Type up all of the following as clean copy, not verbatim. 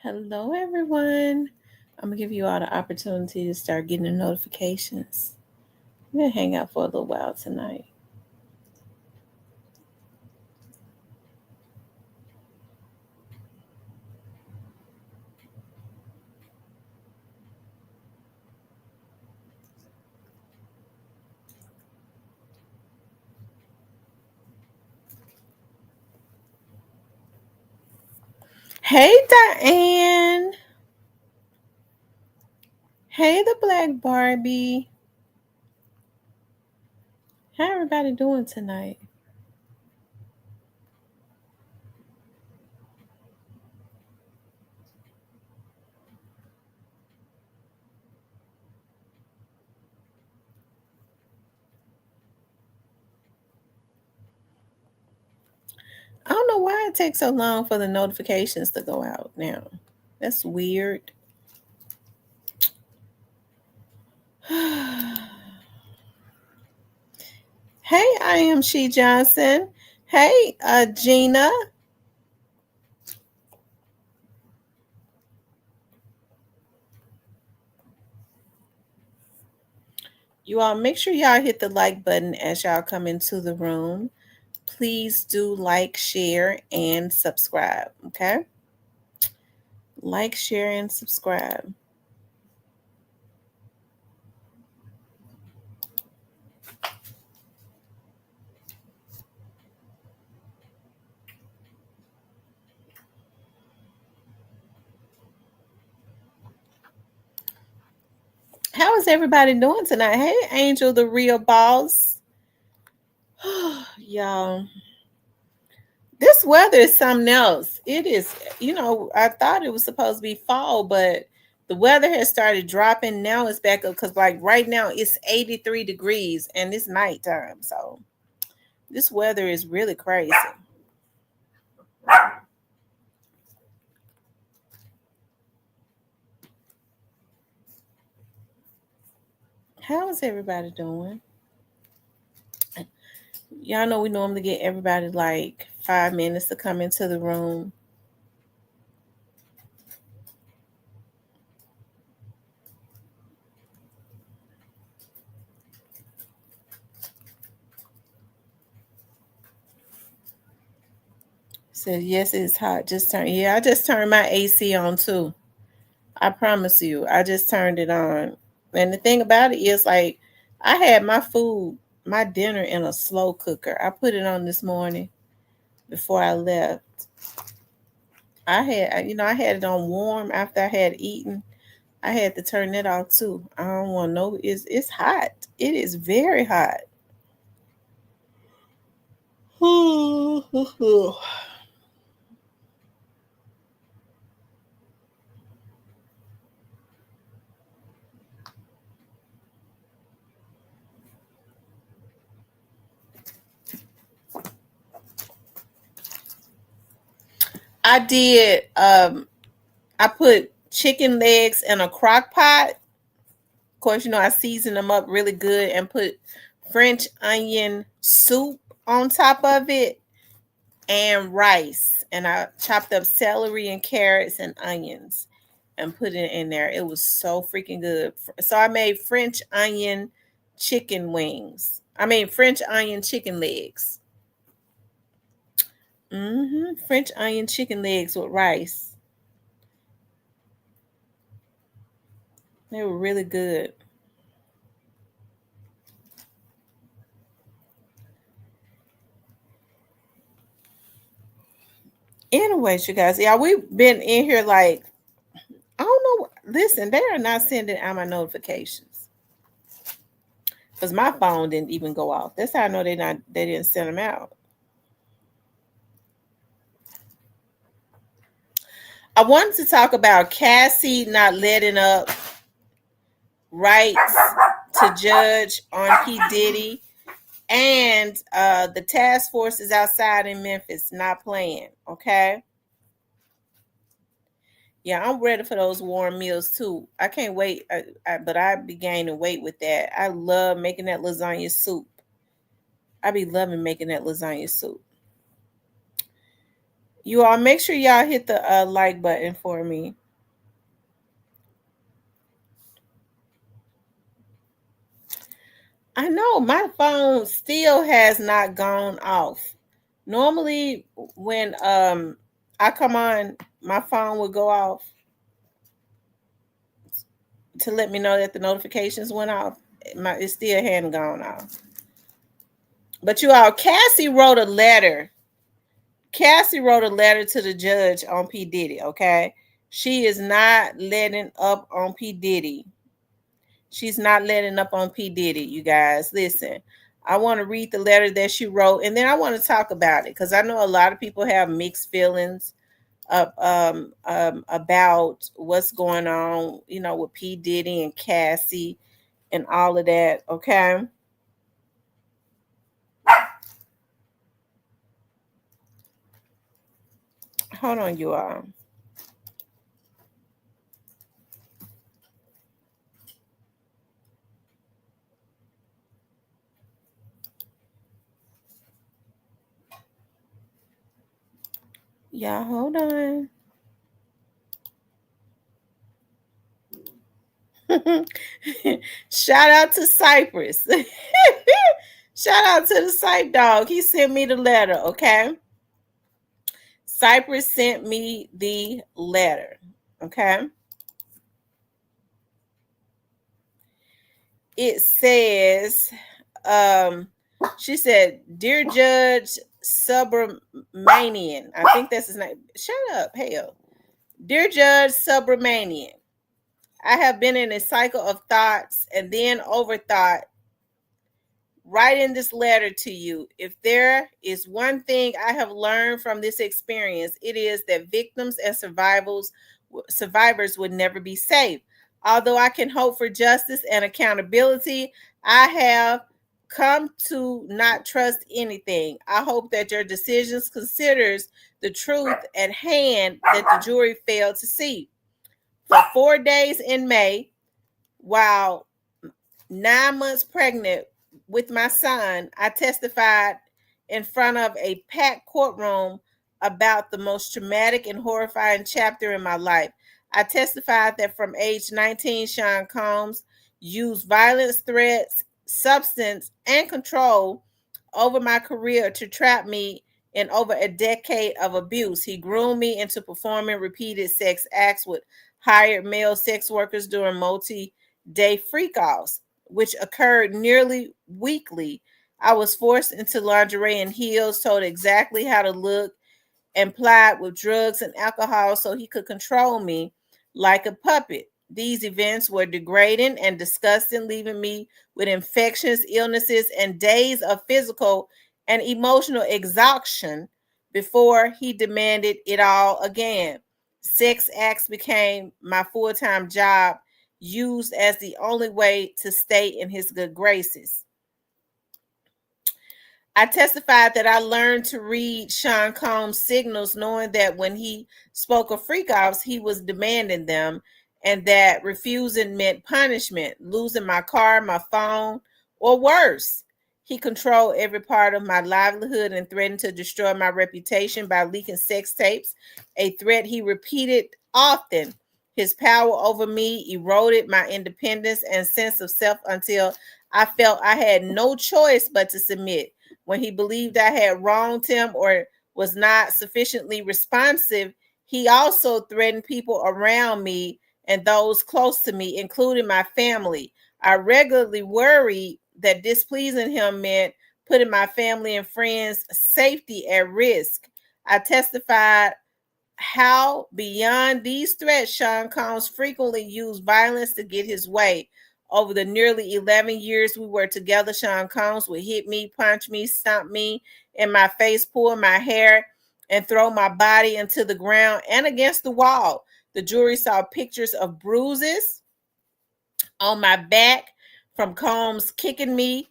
Hello, everyone. I'm going to give you all the opportunity to start getting the notifications. I'm going to hang out for a little while tonight. Hey, Diane. Hey, the Black Barbie. How everybody doing tonight? I don't know why it takes so long for the notifications to go out now. That's weird. Hey, I am She Johnson. Hey, Gina. You all make sure y'all hit the like button as y'all come into the room. Please do like, share, and subscribe. Okay? Like, share, and subscribe. How is everybody doing tonight? Hey, Angel, the real boss. Y'all, this weather is something else. It is, I thought it was supposed to be fall, but the weather has started dropping. Now it's back up because, like, right now it's 83 degrees and it's nighttime. So this weather is really crazy. How is everybody doing? Y'all know we normally get everybody like 5 minutes to come into the room. Said yes, it's hot. I just turned my AC on too. I promise you, I just turned it on. And the thing about it is, like, I had my dinner in a slow cooker. I put it on this morning before I left. I had it on warm after I had eaten. I had to turn it off too. I don't want no. It's hot. It is very hot. I did. I put chicken legs in a crock pot. Of course, I seasoned them up really good and put French onion soup on top of it and rice. And I chopped up celery and carrots and onions and put it in there. It was so freaking good. So I made French onion chicken wings. French onion chicken legs. French onion chicken legs with rice. They were really good. Anyways, you guys, yeah, we've been in here like, I don't know. Listen, they are not sending out my notifications because my phone didn't even go off. That's how I know they didn't send them out. I wanted to talk about Cassie not letting up rights to judge on P. Diddy, and the task force is outside in Memphis not playing. Okay. Yeah, I'm ready for those warm meals too. I can't wait, but I be gaining weight with that. I love making that lasagna soup. I be loving making that lasagna soup. You all make sure y'all hit the like button for me. I know my phone still has not gone off. Normally, when I come on, my phone will go off to let me know that the notifications went off. It still hadn't gone off. But you all, Cassie wrote a letter to the judge on P. Diddy, okay? She is not letting up on P. Diddy. She's not letting up on P. Diddy, you guys. Listen, I want to read the letter that she wrote, and then I want to talk about it because I know a lot of people have mixed feelings about what's going on, with P. Diddy and Cassie and all of that, okay? Hold on, you all. Yeah, hold on. Shout out to Cypress. Shout out to the Cyp dog. He sent me the letter, okay? Cypress sent me the letter, okay? It says, she said, Dear Judge Subramanian. I think that's his name. Shut up, hell. Dear Judge Subramanian, I have been in a cycle of thoughts and then overthought. Writing this letter to you. If there is one thing I have learned from this experience, it is that victims and survivors would never be safe. Although I can hope for justice and accountability, I have come to not trust anything. I hope that your decisions considers the truth at hand that the jury failed to see. For 4 days in May, while 9 months pregnant with my son, I testified in front of a packed courtroom about the most traumatic and horrifying chapter in my life. I testified that from age 19, Sean Combs used violence, threats, substance, and control over my career to trap me in over a decade of abuse. He groomed me into performing repeated sex acts with hired male sex workers during multi-day freak-offs, which occurred nearly weekly. I was forced into lingerie and heels, told exactly how to look, and plied with drugs and alcohol so he could control me like a puppet. These events were degrading and disgusting, leaving me with infections, illnesses, and days of physical and emotional exhaustion before he demanded it all again. Sex acts became my full time job, used as the only way to stay in his good graces. I testified that I learned to read Sean Combs' signals, knowing that when he spoke of freak offs, he was demanding them, and that refusing meant punishment, losing my car, my phone, or worse. He controlled every part of my livelihood and threatened to destroy my reputation by leaking sex tapes, a threat he repeated often. His power over me eroded my independence and sense of self until I felt I had no choice but to submit. When he believed I had wronged him or was not sufficiently responsive, he also threatened people around me and those close to me, including my family. I regularly worried that displeasing him meant putting my family and friends' safety at risk. I testified how, beyond these threats, Sean Combs frequently used violence to get his way. Over the nearly 11 years we were together, Sean Combs would hit me, punch me, stomp me in my face, pull my hair, and throw my body into the ground and against the wall. The jury saw pictures of bruises on my back from Combs kicking me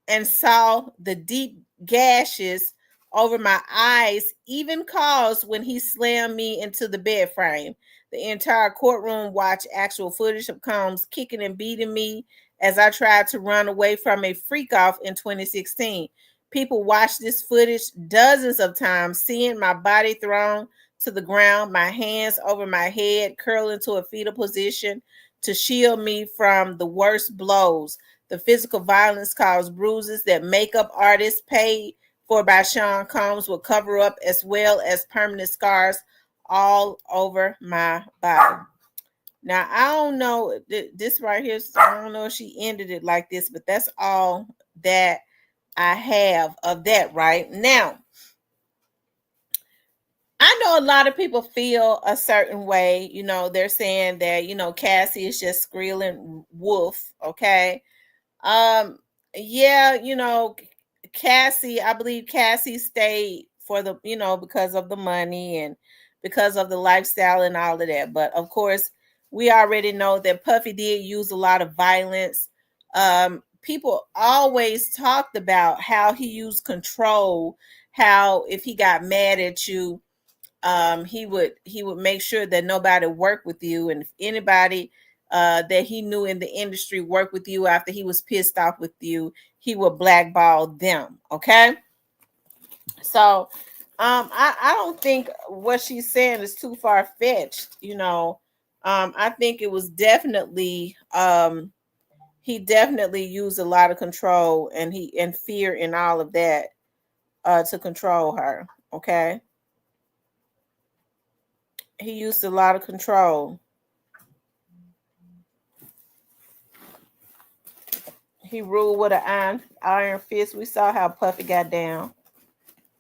and saw the deep gashes over my eyes, even caused when he slammed me into the bed frame. The entire courtroom watched actual footage of Combs kicking and beating me as I tried to run away from a freak off in 2016. People watched this footage dozens of times, seeing my body thrown to the ground, my hands over my head, curled into a fetal position to shield me from the worst blows. The physical violence caused bruises that makeup artists paid for by Sean Combs would cover up, as well as permanent scars all over my body. Now, I don't know this right here. I don't know if she ended it like this, but that's all that I have of that right now. I know a lot of people feel a certain way. They're saying that, Cassie is just squealing wolf. Okay. Um, yeah, Cassie, I believe Cassie stayed for the, because of the money and because of the lifestyle and all of that. But of course, we already know that Puffy did use a lot of violence. People always talked about how he used control, how if he got mad at you, he would make sure that nobody worked with you, and if anybody that he knew in the industry worked with you after he was pissed off with you, he would blackball them. Okay, so I don't think what she's saying is too far fetched. I think it was definitely he definitely used a lot of control and fear and all of that to control her. Okay, he used a lot of control. He ruled with an iron fist. We saw how Puffy got down.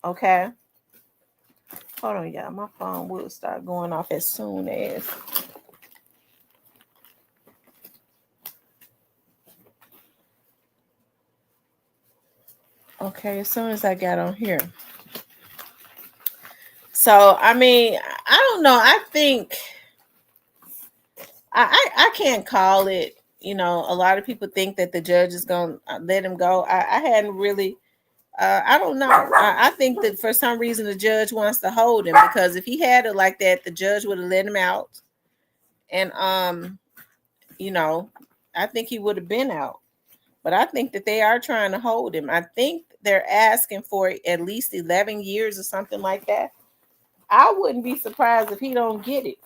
Okay. Hold on, y'all. My phone will start going off as soon as. Okay, as soon as I got on here. So, I mean, I don't know. I think I can't call it. A lot of people think that the judge is going to let him go. I hadn't really I don't know. I think that for some reason the judge wants to hold him, because if he had it like that, the judge would have let him out, and I think he would have been out. But I think that they are trying to hold him. I think they're asking for at least 11 years or something like that. I wouldn't be surprised if he don't get it.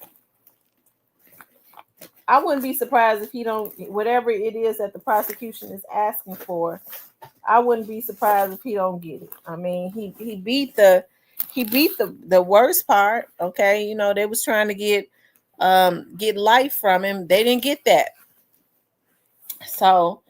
I wouldn't be surprised if he don't, whatever it is that the prosecution is asking for. I wouldn't be surprised if he don't get it. I mean, he beat the worst part. Okay, they was trying to get life from him. They didn't get that. So,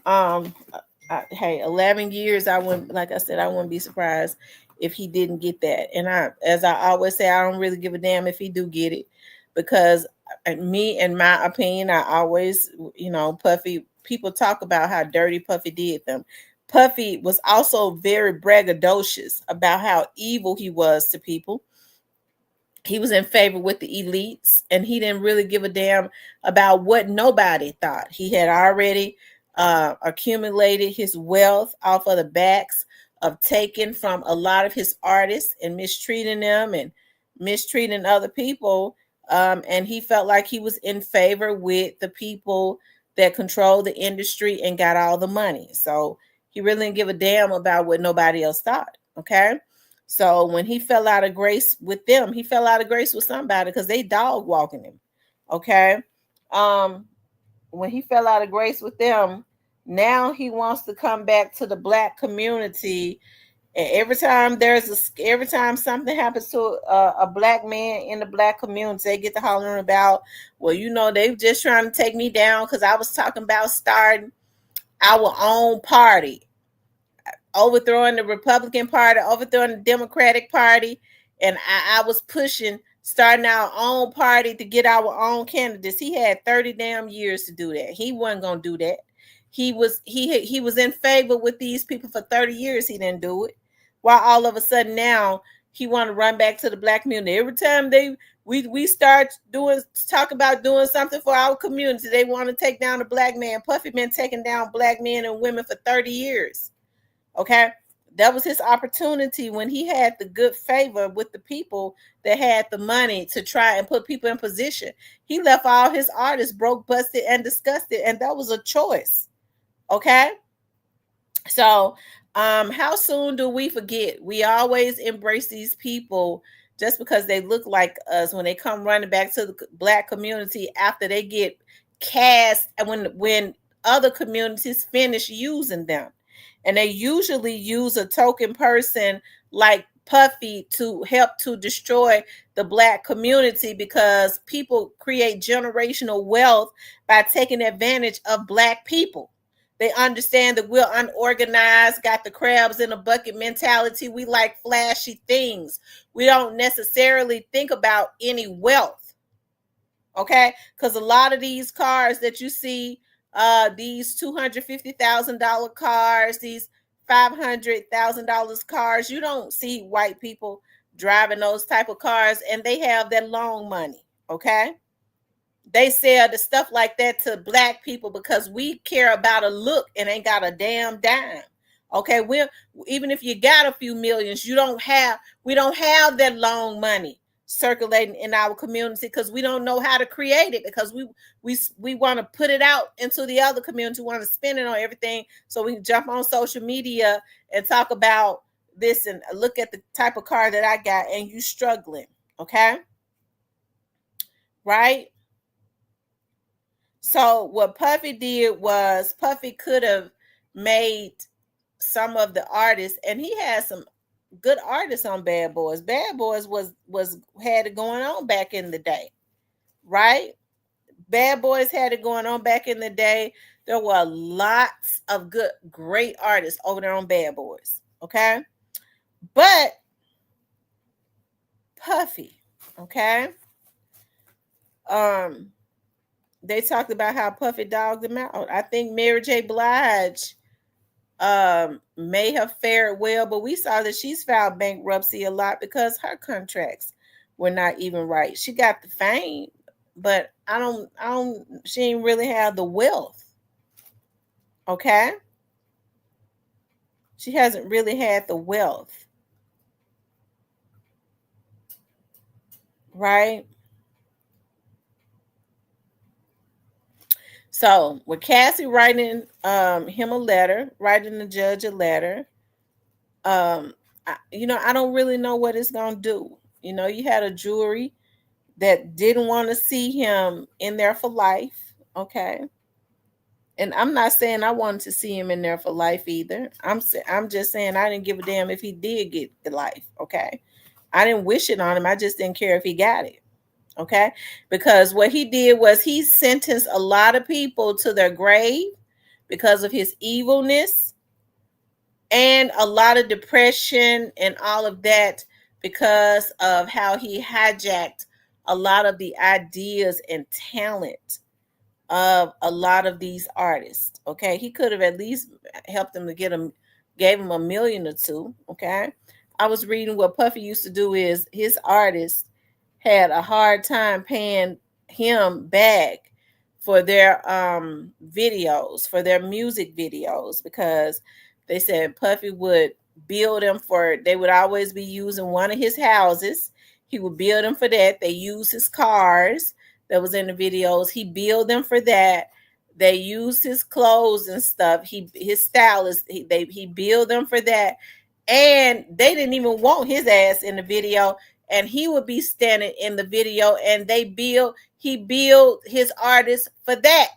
hey, 11 years. I wouldn't, like I said, I wouldn't be surprised if he didn't get that. And as I always say, I don't really give a damn if he do get it, because me, in my opinion, I always, Puffy. People talk about how dirty Puffy did them. Puffy was also very braggadocious about how evil he was to people. He was in favor with the elites, and he didn't really give a damn about what nobody thought. He had already accumulated his wealth off of the backs of taking from a lot of his artists and mistreating them and mistreating other people. And he felt like he was in favor with the people that control the industry and got all the money. So he really didn't give a damn about what nobody else thought. Okay. So when he fell out of grace with them, he fell out of grace with somebody, because they dog walking him. Okay. When he fell out of grace with them, now he wants to come back to the black community. And every time something happens to a black man in the black community, they get to hollering about, well, they just trying to take me down because I was talking about starting our own party, overthrowing the Republican Party, overthrowing the Democratic Party, and I was pushing starting our own party to get our own candidates. He had 30 damn years to do that. He wasn't gonna do that. He was in favor with these people for 30 years. He didn't do it. Why all of a sudden now he want to run back to the black community? Every time we start talk about doing something for our community, they want to take down the black man. Puffy been taking down black men and women for 30 years. Okay, that was his opportunity when he had the good favor with the people that had the money to try and put people in position. He left all his artists broke, busted, and disgusted, and that was a choice. Okay, so How soon do we forget? We always embrace these people just because they look like us when they come running back to the black community after they get cast and when other communities finish using them. And they usually use a token person like Puffy to help to destroy the black community because people create generational wealth by taking advantage of black people. They understand that we're unorganized, got the crabs in a bucket mentality. We like flashy things. We don't necessarily think about any wealth. Okay? Because a lot of these cars that you see, these $250,000 cars, these $500,000 cars, you don't see white people driving those type of cars, and they have that long money. Okay? They sell the stuff like that to black people because we care about a look and ain't got a damn dime. Okay, we're even if you got a few millions, we don't have that long money circulating in our community because we don't know how to create it because we want to put it out into the other community, want to spend it on everything so we can jump on social media and talk about this and look at the type of car that I got and you struggling. Okay, right? So what Puffy did was Puffy could have made some of the artists, and he had some good artists on Bad Boys. Bad Boys was had it going on back in the day, right? Bad Boys had it going on back in the day. There were lots of good, great artists over there on Bad Boys. Okay, but Puffy, okay, they talked about how Puffy dogged him out. I think Mary J. Blige may have fared well, but we saw that she's filed bankruptcy a lot because her contracts were not even right. She got the fame, but she didn't really have the wealth. Okay? She hasn't really had the wealth. Right? So with Cassie writing him a letter, writing the judge a letter, I don't really know what it's gonna do. You had a jury that didn't want to see him in there for life. Okay. And I'm not saying I wanted to see him in there for life either. I'm just saying I didn't give a damn if he did get the life. Okay. I didn't wish it on him. I just didn't care if he got it. Okay. Because what he did was he sentenced a lot of people to their grave because of his evilness and a lot of depression and all of that because of how he hijacked a lot of the ideas and talent of a lot of these artists. Okay, he could have at least helped them to gave him $1 million or $2 million. Okay, I was reading what Puffy used to do is his artists had a hard time paying him back for their videos, for their music videos, because they said Puffy would bill them for, they would always be using one of his houses. He would bill them for that. They use his cars that was in the videos. He billed them for that. They used his clothes and stuff. His stylist, he billed them for that. And they didn't even want his ass in the video. And he would be standing in the video and he billed his artists for that.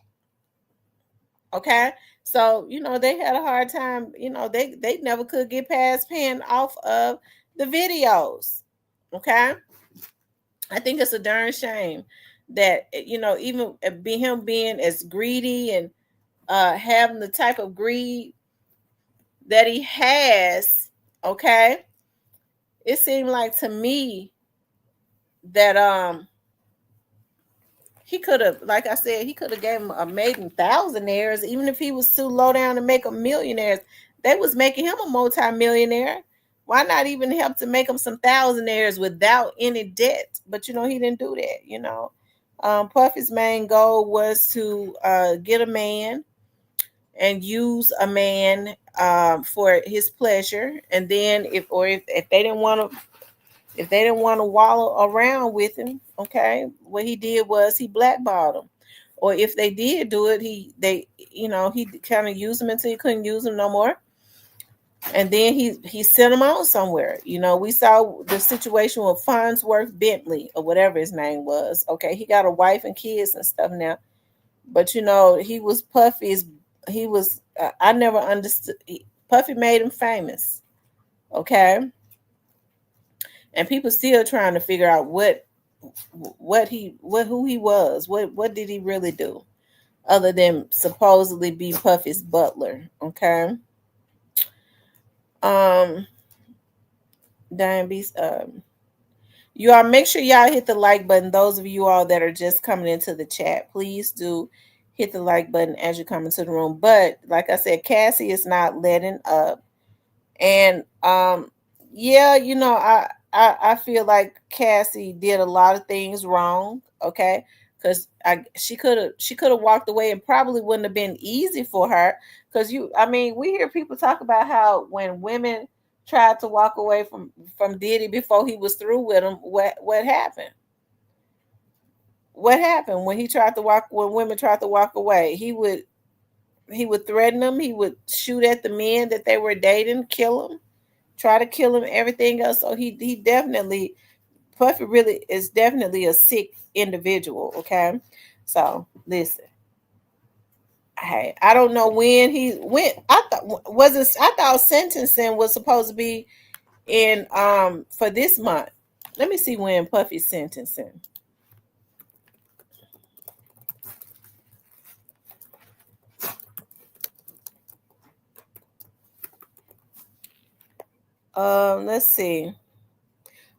Okay. So, they had a hard time, they never could get past paying off of the videos. Okay. I think it's a darn shame that, even him being as greedy and having the type of greed that he has, okay, it seemed like to me that he could have, like I said, he could have gave him a maiden thousandaires, even if he was too low down to make them millionaires. They was making him a multi-millionaire. Why not even help to make him some thousandaires without any debt? But he didn't do that. Puffy's main goal was to get a man and use a man for his pleasure, and then if they didn't want to wallow around with him, okay, what he did was he blackballed them. Or if they did do it, he kind of used them until he couldn't use them no more. And then he sent him on somewhere. We saw the situation with Farnsworth Bentley or whatever his name was. Okay, he got a wife and kids and stuff now. But he was Puffy's. He was. I never understood. Puffy made him famous. Okay, and people still trying to figure out who he was. What did he really do, other than supposedly be Puffy's butler? Okay. Um. Diane B. You all make sure y'all hit the like button. Those of you all that are just coming into the chat, please do hit the like button as you come into the room. But like I said, Cassie is not letting up. And yeah, I feel like Cassie did a lot of things wrong, okay? Because she could have walked away and probably wouldn't have been easy for her. Because we hear people talk about how when women tried to walk away from Diddy before he was through with him, what happened? What happened when women tried to walk away? He would threaten them. He would shoot at the men that they were dating, kill them, try to kill him, everything else. So he definitely, Puffy really is definitely a sick individual. Okay, so listen. Hey, I don't know when he went. I thought sentencing was supposed to be in for this month. Let me see when Puffy's sentencing. Let's see.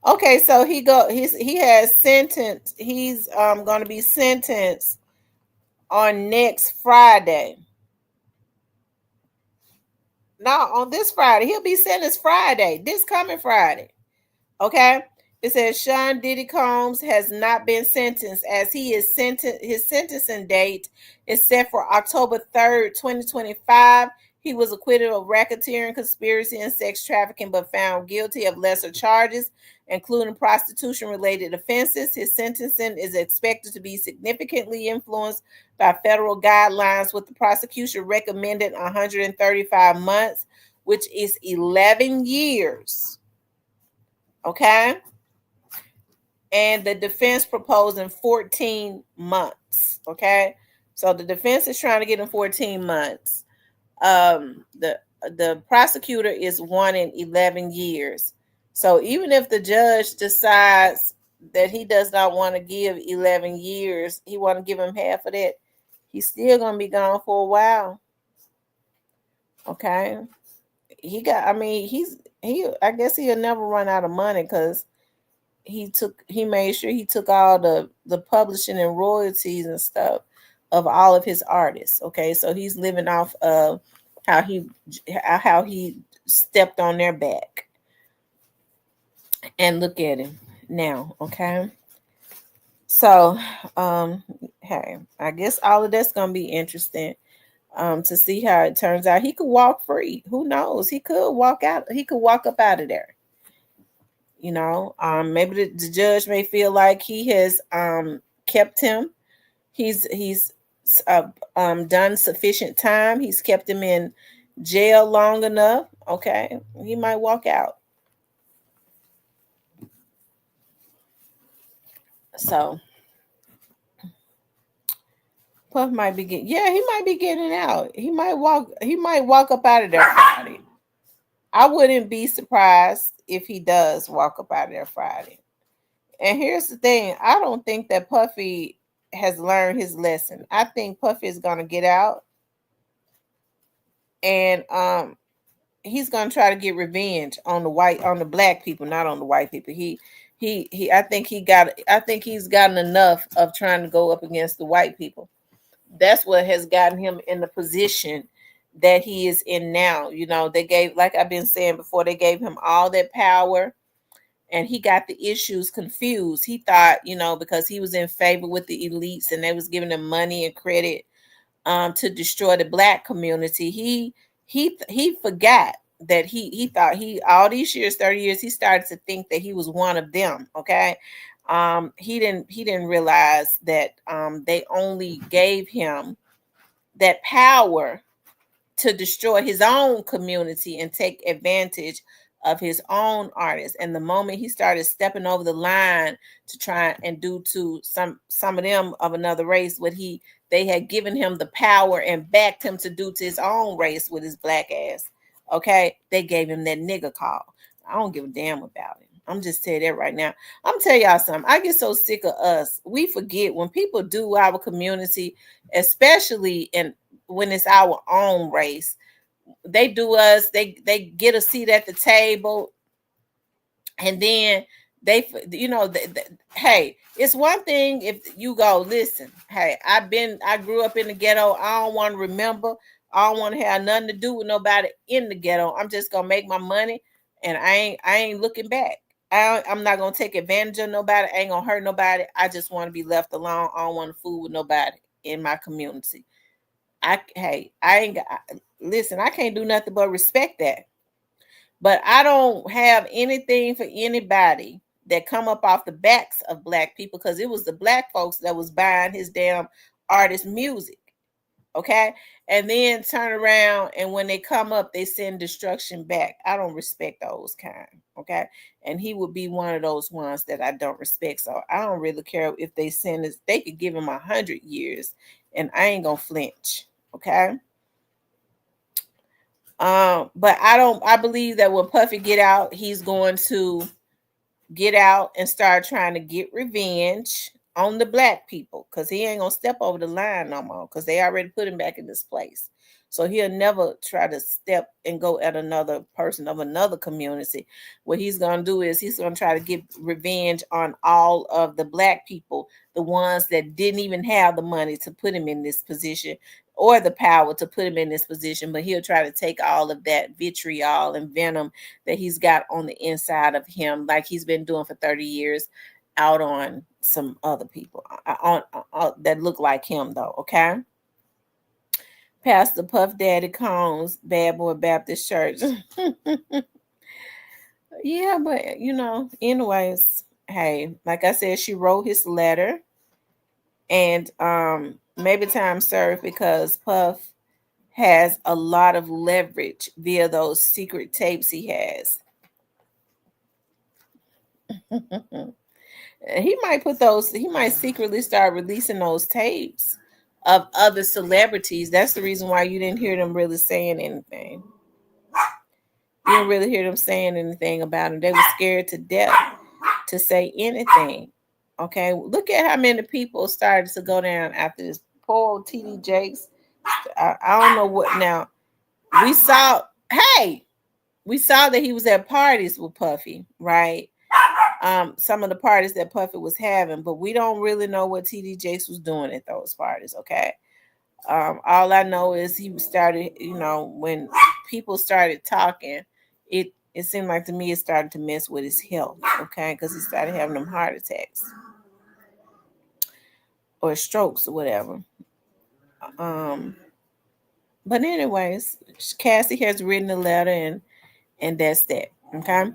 Okay, so he has sentenced. He's going to be sentenced on next Friday. No, on this Friday. He'll be sentenced Friday, this coming Friday. Okay. It says Sean Diddy Combs has not been sentenced as his sentencing date is set for October 3rd, 2025. He was acquitted of racketeering, conspiracy, and sex trafficking, but found guilty of lesser charges, including prostitution-related offenses. His sentencing is expected to be significantly influenced by federal guidelines, with the prosecution recommended 135 months, which is 11 years. Okay? And the defense proposing 14 months. Okay? So the defense is trying to get him 14 months. The prosecutor is wanting 11 years. So even if the judge decides that he does not want to give 11 years, he want to give him half of that, he's still going to be gone for a while. Okay? I guess he'll never run out of money because he made sure he took all the publishing and royalties and stuff of all of his artists. Okay, so he's living off of how he stepped on their back. And look at him now. Okay, so hey, I guess all of that's gonna be interesting to see how it turns out. He could walk free. Who knows? He could walk out. He could walk up out of there. Maybe the judge may feel like he has kept him. He's done sufficient time. He's kept him in jail long enough. Okay, he might walk out. So Puff might be getting. Yeah, he might be getting out. He might walk up out of there Friday. I wouldn't be surprised if he does walk up out of there Friday. And here's the thing. I don't think that Puffy has learned his lesson. I think Puffy is going to get out and he's going to try to get revenge on the black people, not on the white people. I think he's gotten enough of trying to go up against the white people. That's what has gotten him in the position that he is in now. They gave, like I've been saying before, they gave him all that power and he got the issues confused. He thought, because he was in favor with the elites and they was giving him money and credit to destroy the black community. He forgot that he thought all these years, 30 years, he started to think that he was one of them. Okay. He didn't realize that they only gave him that power to destroy his own community and take advantage of his own artists. And the moment he started stepping over the line to try and do to some of them of another race what they had given him the power and backed him to do to his own race with his black ass. Okay, they gave him that nigga call. I don't give a damn about it. I'm just telling you that right now. I'm telling y'all something. I get so sick of us. We forget when people do our community, especially when it's our own race. They do us. They get a seat at the table, and then hey, it's one thing if you go, listen, hey, I grew up in the ghetto. I don't want to remember. I don't want to have nothing to do with nobody in the ghetto. I'm just gonna make my money, and I ain't looking back. I'm not gonna take advantage of nobody. I ain't gonna hurt nobody. I just want to be left alone. I don't want to fool with nobody in my community. Listen, I can't do nothing but respect that. But I don't have anything for anybody that come up off the backs of black people, because it was the black folks that was buying his damn artist music. Okay. And then turn around, and when they come up, they send destruction back. I don't respect those kind. Okay. And he would be one of those ones that I don't respect. So I don't really care if they send us, they could give him 100 years and I ain't gonna flinch. Okay. But I believe that when Puffy get out, he's going to get out and start trying to get revenge on the black people, because he ain't gonna step over the line no more, because they already put him back in this place. So he'll never try to step and go at another person of another community. What he's gonna do is he's gonna try to get revenge on all of the black people, the ones that didn't even have the money to put him in this position or the power to put him in this position. But he'll try to take all of that vitriol and venom that he's got on the inside of him, like he's been doing for 30 years, out on some other people that look like him, though. Okay. Pastor Puff Daddy Combs, Bad Boy Baptist Church. Yeah, but anyways, hey, like I said, she wrote his letter, and maybe time served, because Puff has a lot of leverage via those secret tapes he has. He might secretly start releasing those tapes of other celebrities. That's the reason why you didn't hear them really saying anything. You didn't really hear them saying anything about him. They were scared to death to say anything. Okay, look at how many people started to go down after this poor TD Jakes. I don't know what now. We saw that he was at parties with Puffy, right? Some of the parties that Puffy was having, but we don't really know what TD Jakes was doing at those parties. Okay. All I know is he started, when people started talking, it seemed like to me it started to mess with his health. Okay. Because he started having them heart attacks or strokes or whatever. But anyways, Cassie has written a letter, and that's that. Okay.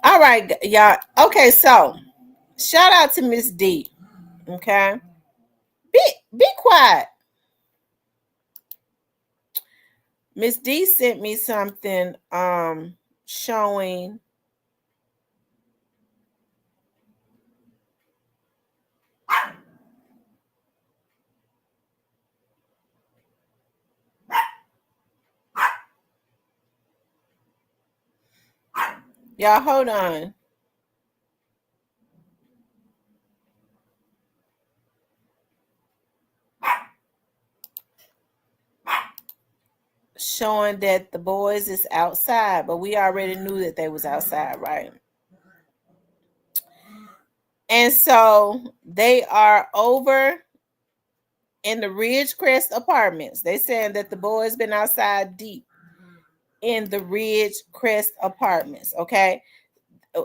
All right, y'all. Okay, so shout out to Miss D. Okay. Be quiet. Miss D sent me something showing y'all, hold on. Showing that the boys is outside, but we already knew that they was outside, right? And so they are over in the Ridgecrest Apartments. They saying that the boys been outside deep in the Ridgecrest Apartments. Okay.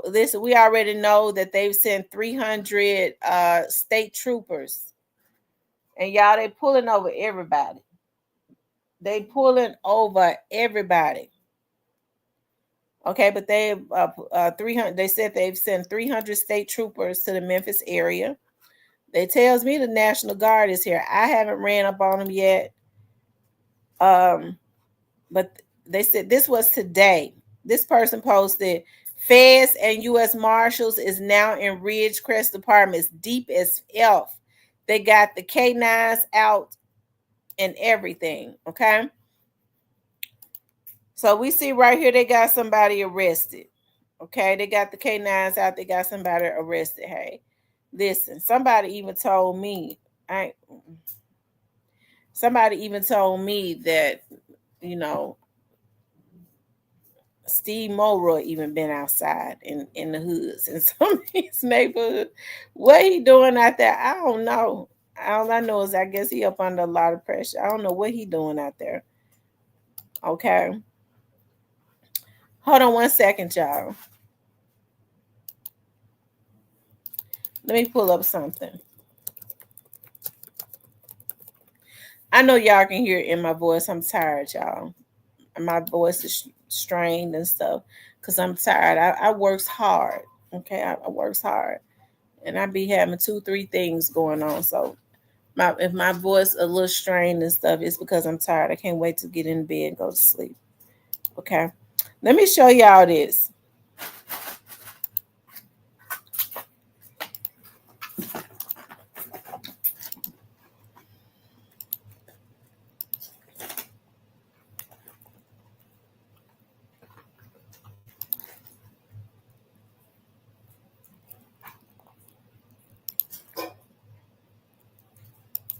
Listen, we already know that they've sent 300 state troopers, and y'all, they pulling over everybody. They pulling over everybody. Okay, but they 300. They said they've sent 300 state troopers to the Memphis area. They tells me the National Guard is here. I haven't ran up on them yet. but they said this was today. This person posted, Feds and U.S. Marshals is now in Ridgecrest Departments, deep as F. They got the K9s out and everything, okay? So we see right here they got somebody arrested. Okay, they got the K9s out, they got somebody arrested. Hey, listen, somebody even told me that, you know, Steve Mulroy even been outside in the hoods in some of these neighborhoods. What he doing out there, I don't know. All I know is I guess he up under a lot of pressure. I don't know what he doing out there. Okay. Hold on one second, y'all. Let me pull up something. I know y'all can hear it in my voice. I'm tired, y'all. My voice is strained and stuff because I'm tired. I works hard. Okay, I works hard, and I be having 2-3 things going on. So if my voice a little strained and stuff, it's because I'm tired. I can't wait to get in bed and go to sleep. Okay, let me show y'all this.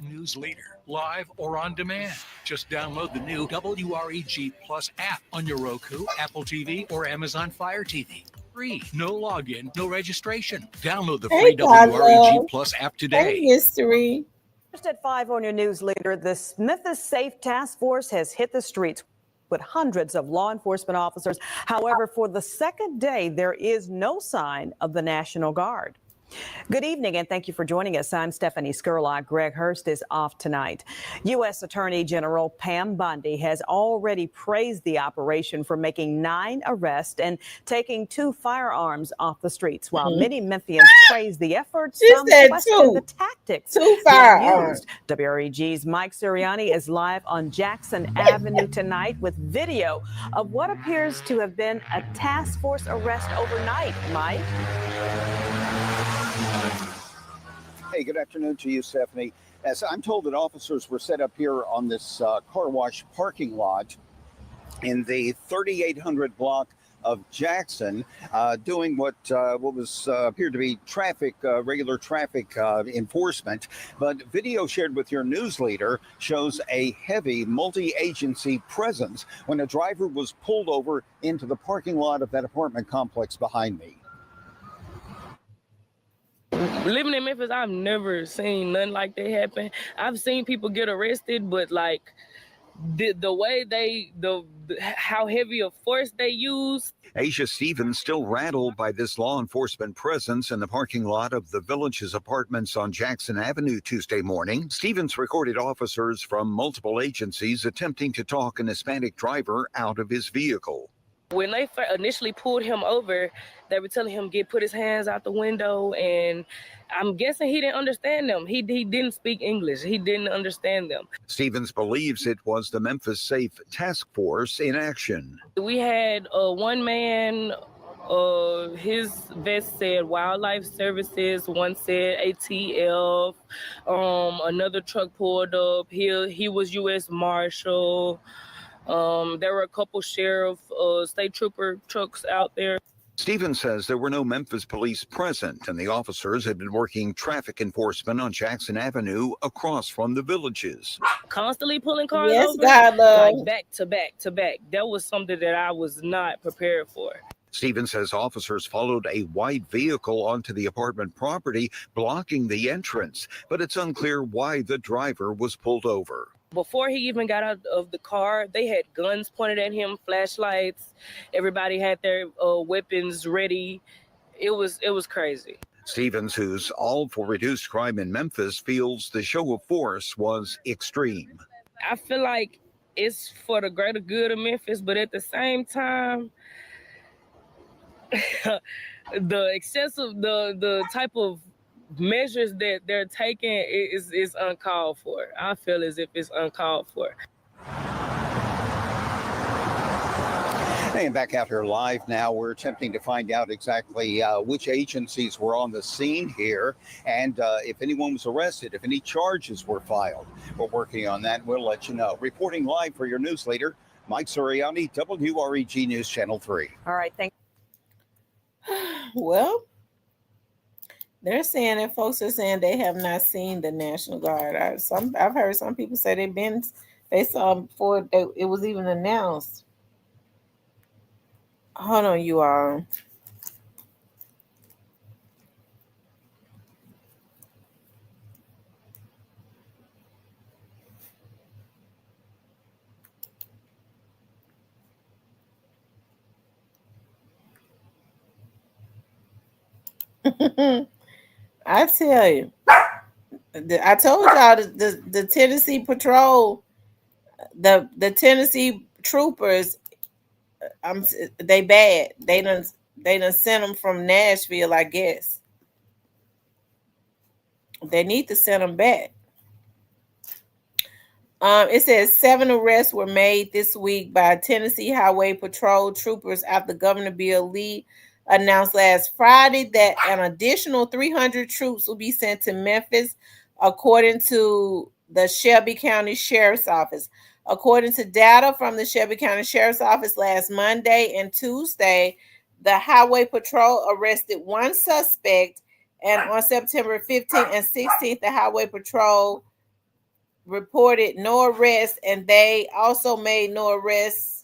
News later, live or on demand. Just download the new WREG Plus app on your Roku, Apple TV, or Amazon Fire TV. Free, no login, no registration. Download the free WREG Plus app today. Hey, Mystery. Just at 5 on your news leader, the Memphis Safe Task Force has hit the streets with hundreds of law enforcement officers. However, for the second day, there is no sign of the National Guard. Good evening, and thank you for joining us. I'm Stephanie Skurlock. Greg Hurst is off tonight. U.S. Attorney General Pam Bondi has already praised the operation for making 9 arrests and taking 2 firearms off the streets, while many Memphians praise the efforts, some question the tactics 2 firearms. WREG's Mike Sirianni is live on Jackson Avenue tonight with video of what appears to have been a task force arrest overnight. Mike? Hey, good afternoon to you, Stephanie. As I'm told that officers were set up here on this car wash parking lot in the 3800 block of Jackson, doing what was appeared to be regular traffic enforcement. But video shared with your news leader shows a heavy multi-agency presence when a driver was pulled over into the parking lot of that apartment complex behind me. Living in Memphis, I've never seen nothing like that happen. I've seen people get arrested, but like the way how heavy a force they use. Asia Stevens still rattled by this law enforcement presence in the parking lot of the Village's apartments on Jackson Avenue Tuesday morning. Stevens recorded officers from multiple agencies attempting to talk an Hispanic driver out of his vehicle. When they initially pulled him over, they were telling him put his hands out the window, and I'm guessing he didn't understand them. He didn't speak English. He didn't understand them. Stevens believes it was the Memphis Safe Task Force in action. We had one man, his vest said Wildlife Services, one said ATF, another truck pulled up. He was U.S. Marshal. There were a couple sheriff, state trooper trucks out there. Stevens says there were no Memphis police present, and the officers had been working traffic enforcement on Jackson Avenue across from the Villages. Constantly pulling cars over, like back to back to back. That was something that I was not prepared for. Stevens says officers followed a white vehicle onto the apartment property, blocking the entrance, but it's unclear why the driver was pulled over. Before he even got out of the car, they had guns pointed at him, flashlights. Everybody had their weapons ready. It was crazy. Stevens, who's all for reduced crime in Memphis, feels the show of force was extreme. I feel like it's for the greater good of Memphis, but at the same time, the type of measures that they're taking is uncalled for. I feel as if it's uncalled for. And back out here live now, we're attempting to find out exactly which agencies were on the scene here and if anyone was arrested, if any charges were filed. We're working on that. We'll let you know. Reporting live for your news leader, Mike Suriani, WREG News Channel 3. All right, thank Well, they're saying that folks are saying they have not seen the National Guard. I've heard some people say they saw them before it was even announced. Hold on, you all. I tell you, I told y'all the Tennessee Patrol, the Tennessee troopers, they bad. They done sent them from Nashville, I guess. They need to send them back. It says 7 arrests were made this week by Tennessee Highway Patrol troopers after Governor Bill Lee announced last Friday that an additional 300 troops will be sent to Memphis, according to the Shelby County Sheriff's Office. According to data from the Shelby County Sheriff's Office last Monday and Tuesday, the Highway Patrol arrested one suspect, and on September 15th and 16th, the Highway Patrol reported no arrests, and they also made no arrests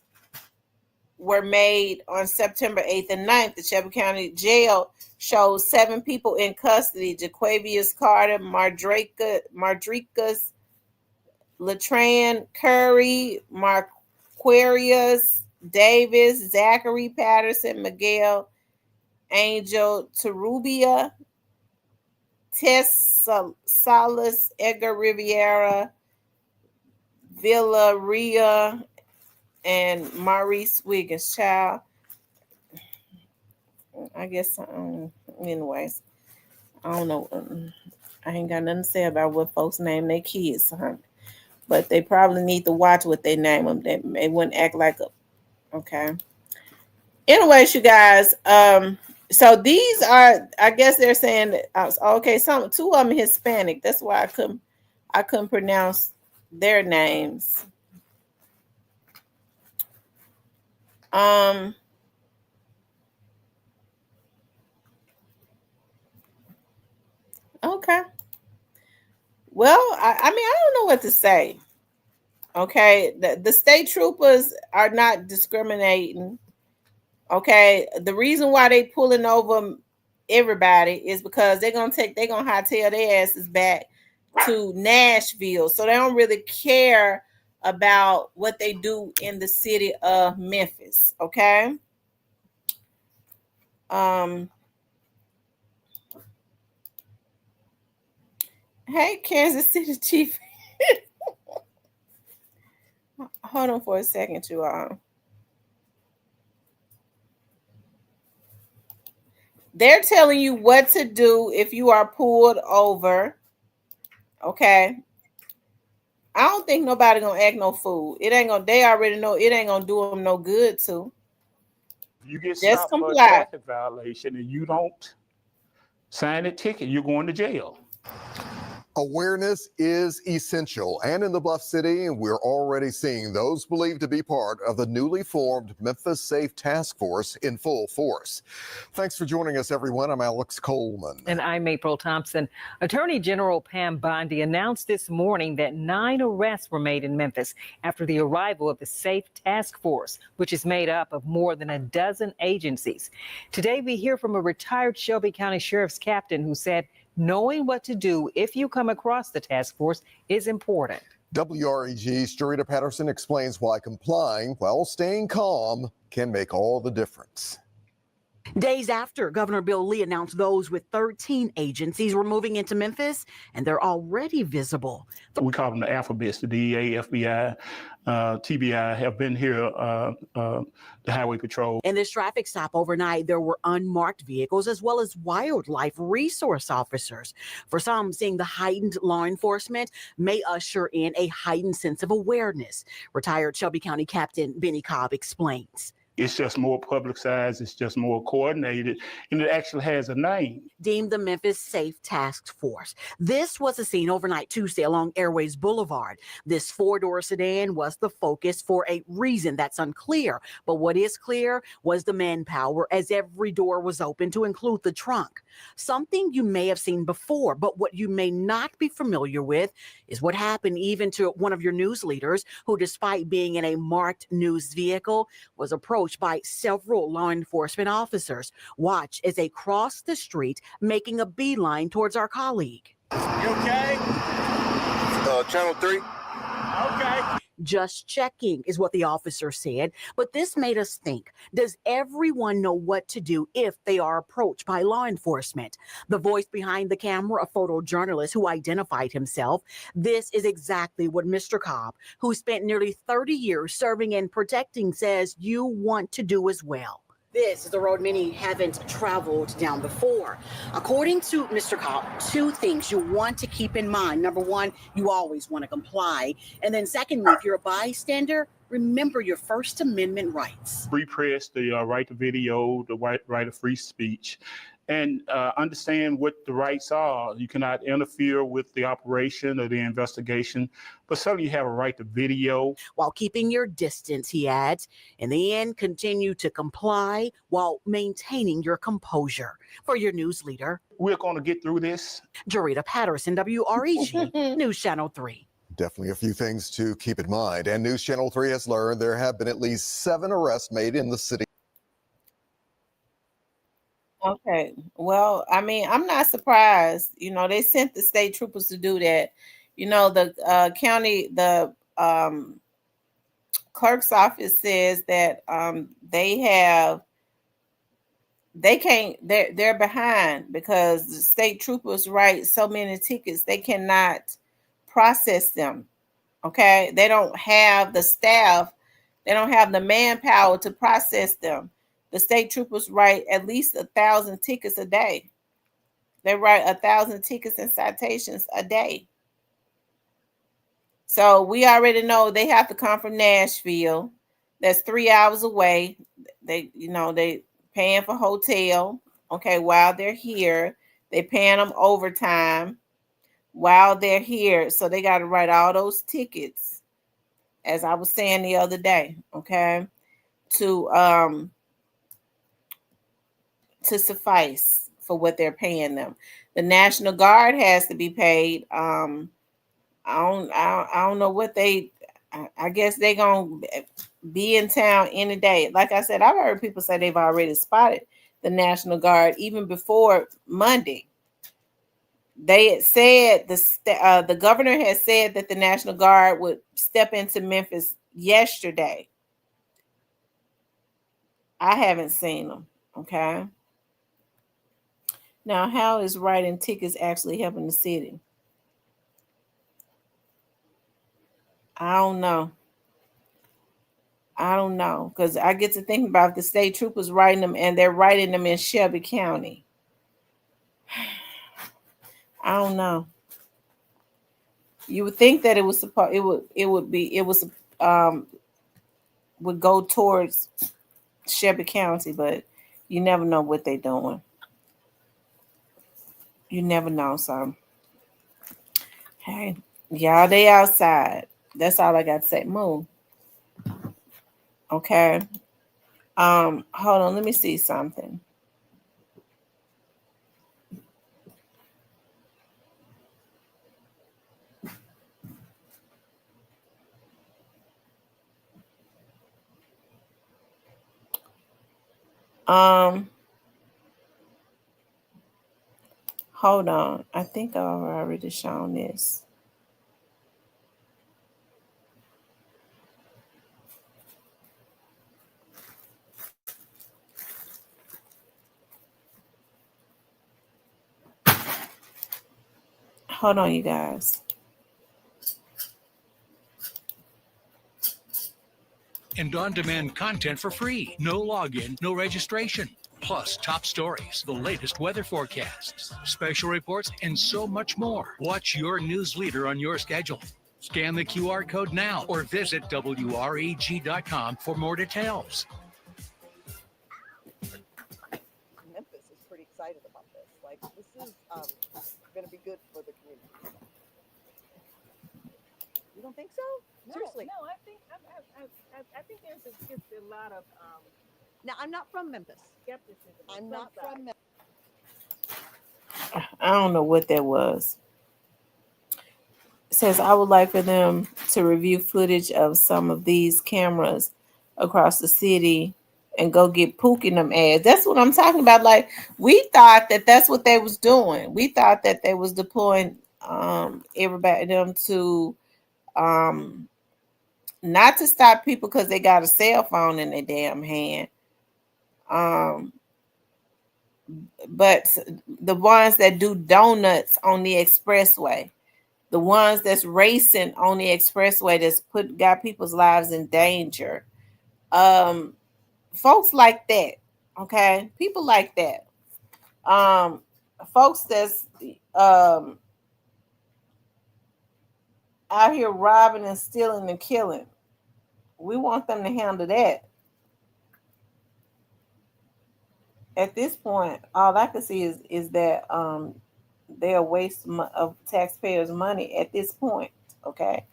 were made on September 8th and 9th. The Shelby County Jail shows 7 people in custody: Jaquavius Carter, Mardricus, Latran Curry, Marquarius Davis, Zachary Patterson, Miguel Angel Tarubia, Tess Salas, Edgar Riviera, Villaria, and Maurice Wiggins. Child, I guess, anyways, I don't know. I ain't got nothing to say about what folks name their kids, but they probably need to watch what they name them. They wouldn't act like a, okay. Anyways, you guys, so these are, I guess they're saying that, okay, two of them Hispanic. That's why I couldn't pronounce their names. Okay. Well, I mean, I don't know what to say. Okay, the state troopers are not discriminating. Okay, the reason why they pulling over everybody is because they're gonna hightail their asses back to Nashville, so they don't really care about what they do in the city of Memphis. Okay. Hey, Kansas City Chief. Hold on for a second, you all. They're telling you what to do if you are pulled over. Okay. I don't think nobody gonna act no fool. They already know it ain't gonna do them no good to. You get just stopped comply. for a traffic violation and you don't sign a ticket, you're going to jail. Awareness is essential, and in the Bluff City, we're already seeing those believed to be part of the newly formed Memphis Safe Task Force in full force. Thanks for joining us, everyone. I'm Alex Coleman. And I'm April Thompson. Attorney General Pam Bondi announced this morning that 9 arrests were made in Memphis after the arrival of the Safe Task Force, which is made up of more than a dozen agencies. Today, we hear from a retired Shelby County Sheriff's captain who said knowing what to do if you come across the task force is important. WREG's Jarita Patterson explains why complying while staying calm can make all the difference. Days after Governor Bill Lee announced those with 13 agencies were moving into Memphis, and they're already visible. We call them the alphabets, the DEA, FBI, TBI have been here, the Highway Patrol. In this traffic stop overnight, there were unmarked vehicles as well as wildlife resource officers. For some, seeing the heightened law enforcement may usher in a heightened sense of awareness. Retired Shelby County Captain Benny Cobb explains. It's just more publicized, it's just more coordinated, and it actually has a name. Deemed the Memphis Safe Task Force. This was a scene overnight Tuesday along Airways Boulevard. This four-door sedan was the focus for a reason that's unclear. But what is clear was the manpower, as every door was open to include the trunk. Something you may have seen before, but what you may not be familiar with is what happened even to one of your news leaders who, despite being in a marked news vehicle, was approached by several law enforcement officers. Watch as they cross the street, making a beeline towards our colleague. You okay? Channel 3. Okay. Just checking is what the officer said, but this made us think, does everyone know what to do if they are approached by law enforcement? The voice behind the camera, a photojournalist who identified himself, this is exactly what Mr. Cobb, who spent nearly 30 years serving and protecting, says you want to do as well. This is the road many haven't traveled down before. According to Mr. Cobb, two things you want to keep in mind. Number one, you always want to comply. And then secondly, if you're a bystander, remember your First Amendment rights. Free press, the right to video, the right of free speech, and understand what the rights are. You cannot interfere with the operation or the investigation, but certainly you have a right to video. While keeping your distance, he adds, in the end, continue to comply while maintaining your composure. For your news leader, we're going to get through this. Jarita Patterson, WREG, News Channel 3. Definitely a few things to keep in mind. And News Channel 3 has learned there have been at least 7 arrests made in the city. Okay. Well, I mean, I'm not surprised. You know, they sent the state troopers to do that. You know, the clerk's office says that they're behind because the state troopers write so many tickets, they cannot process them. Okay. They don't have the staff. They don't have the manpower to process them. The state troopers write at least 1,000 tickets a day. They write 1,000 tickets and citations a day. So we already know they have to come from Nashville. That's 3 hours away. They paying for hotel. Okay, while they're here, they paying them overtime while they're here. So they got to write all those tickets, as I was saying the other day. Okay, to suffice for what they're paying them. The National Guard has to be paid. I don't know what I guess they're gonna be in town any day. Like I said, I've heard people say they've already spotted the National Guard even before Monday. They had said the governor had said that the National Guard would step into Memphis yesterday. I haven't seen them. Okay. Now, how is writing tickets actually helping the city? I don't know. Because I get to think about the state troopers writing them, and they're writing them in Shelby County. I don't know. You would think that would go towards Shelby County, but you never know what they're doing. You never know, so hey, y'all, they outside. That's all I got to say. Move. Okay. Hold on, let me see something. Hold on. I think I've already shown this. Hold on, you guys. And on-demand content for free. No login, no registration. Plus top stories, the latest weather forecasts, special reports, and so much more. Watch your news leader on your schedule. Scan the QR code now or visit WREG.com for more details. going to be good for the community. You don't think so? Seriously? No, I think there's just a lot of Now, I'm not from Memphis. skepticism. on I'm some not sides. from Memphis. I don't know what that was. It says I would like for them to review footage of some of these cameras across the city and go get pooking them ads. That's what I'm talking about. Like, we thought that that's what they was doing. We thought that they was deploying everybody them to not to stop people because they got a cell phone in their damn hand. But the ones that do donuts on the expressway, the ones that's racing on the expressway that's got people's lives in danger. Folks like that, okay? People like that. Folks that's out here robbing and stealing and killing. We want them to handle that. At this point, all I can see is that they're a waste of taxpayers' money at this point. Okay,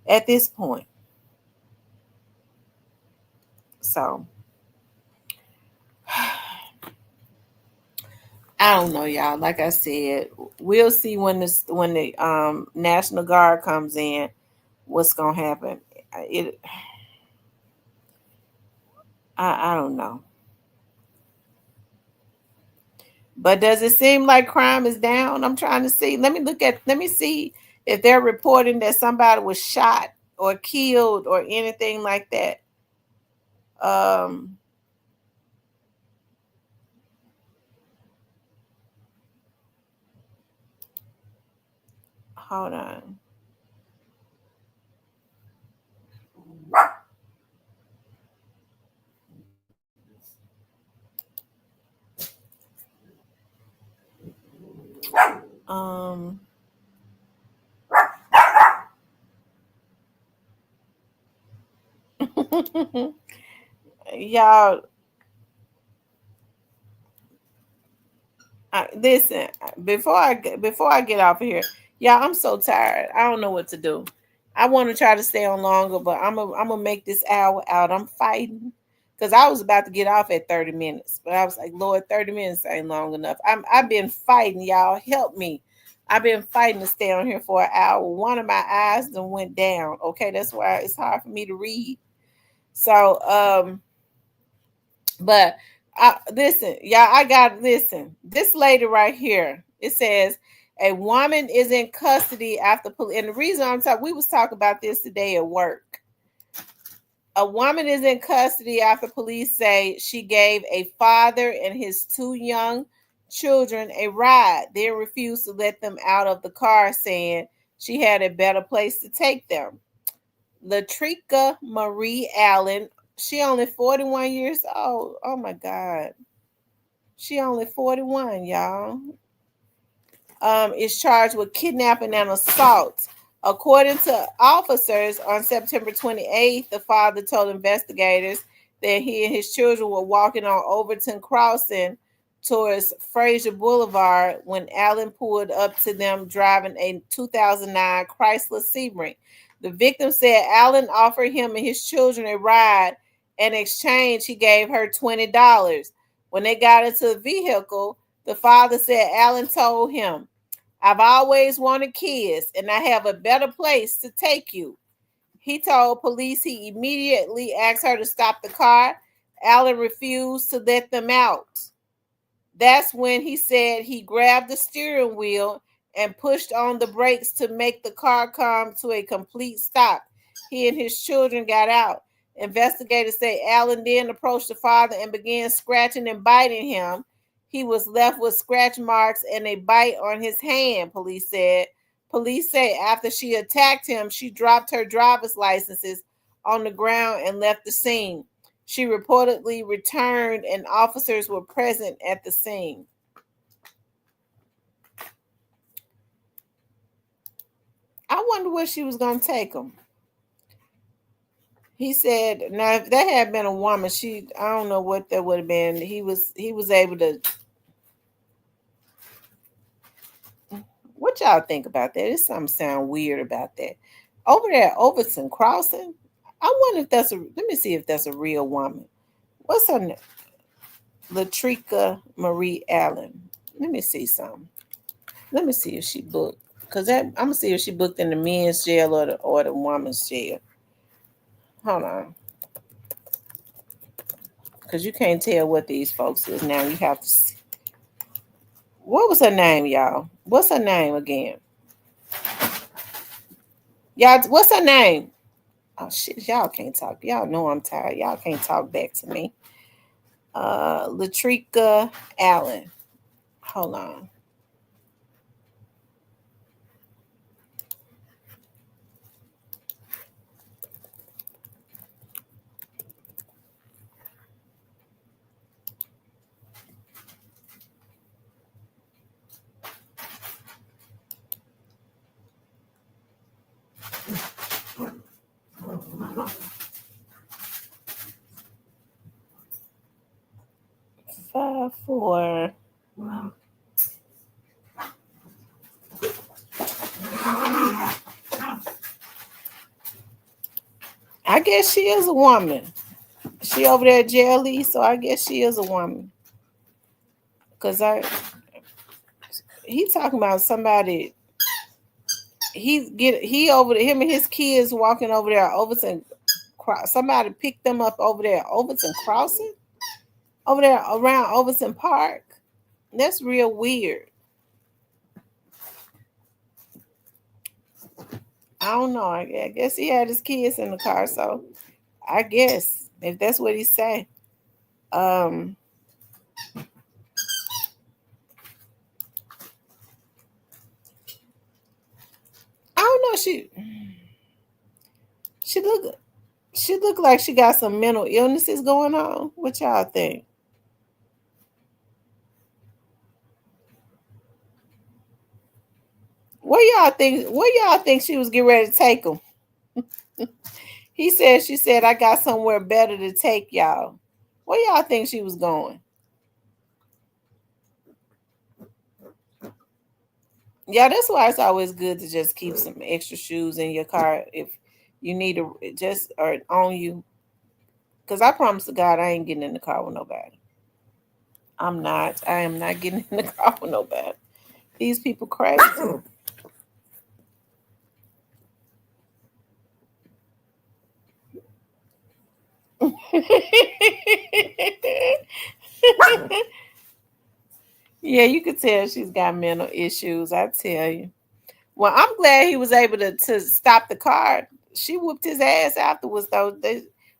at this point. So I don't know, y'all. Like I said, we'll see when the National Guard comes in, what's gonna happen. I don't know. But does it seem like crime is down? I'm trying to see. Let me see if they're reporting that somebody was shot or killed or anything like that. Hold on. Y'all, listen. Before I get off of here, y'all, I'm so tired. I don't know what to do. I want to try to stay on longer, but I'm gonna make this hour out. I'm fighting because I was about to get off at 30 minutes, but I was like, Lord, 30 minutes ain't long enough. I've been fighting, y'all. Help me. I've been fighting to stay on here for an hour. One of my eyes then went down. Okay, that's why it's hard for me to read. So but listen, y'all, I got listen. This lady right here, it says a woman is in custody after police. And the reason I'm talking, we was talking about this today at work. A woman is in custody after police say she gave a father and his two young children a ride, then refused to let them out of the car, saying she had a better place to take them. Latrika Marie Allen, she only 41 years old. Oh my God. She only 41, y'all. Is charged with kidnapping and assault. According to officers, on September 28th, the father told investigators that he and his children were walking on Overton Crossing towards Fraser Boulevard when Allen pulled up to them driving a 2009 Chrysler Sebring. The victim said Allen offered him and his children a ride. In exchange, he gave her $20. When they got into the vehicle, the father said Allen told him, I've always wanted kids and I have a better place to take you. He told police he immediately asked her to stop the car. Allen refused to let them out. That's when he said he grabbed the steering wheel and pushed on the brakes to make the car come to a complete stop. He and his children got out. Investigators say Allen then approached the father and began scratching and biting him. He was left with scratch marks and a bite on his hand, police said. Police say after she attacked him, she dropped her driver's licenses on the ground and left the scene. She reportedly returned and officers were present at the scene. I wonder where she was going to take him. He said, now if that had been a woman, I don't know what that would have been. He was able to, What y'all think about that? There's something sound weird about that. Over there, Overton Crossing. I wonder if that's a. Let me see if that's a real woman. What's her name? Latrika Marie Allen. Let me see something. Let me see if she booked. I'm gonna see if she booked in the men's jail or the woman's jail. Hold on. Because you can't tell what these folks is now. You have to see. What was her name, y'all? What's her name again? Y'all, what's her name? Oh shit, y'all can't talk. Y'all know I'm tired. Y'all can't talk back to me. Latrika Allen. Hold on. Five, four. I guess she is a woman. She over there at JLE, so I guess she is a woman. Cause he talking about somebody. He over there, him and his kids walking over there, Overton. Somebody picked them up over there, Overton Crossing, over there around Overton Park. That's real weird. I don't know. I guess he had his kids in the car, so I guess if that's what he say. I don't know. She look like she got some mental illnesses going on. What y'all think? Where y'all think she was getting ready to take him? She said, I got somewhere better to take y'all. Where y'all think she was going? Yeah, that's why it's always good to just keep some extra shoes in your car if you need to just or on you. Because I promise to God, I ain't getting in the car with nobody. I'm not. I am not getting in the car with nobody. These people crazy. Yeah, you could tell she's got mental issues. I tell you. Well, I'm glad he was able to stop the car. She whooped his ass afterwards, though.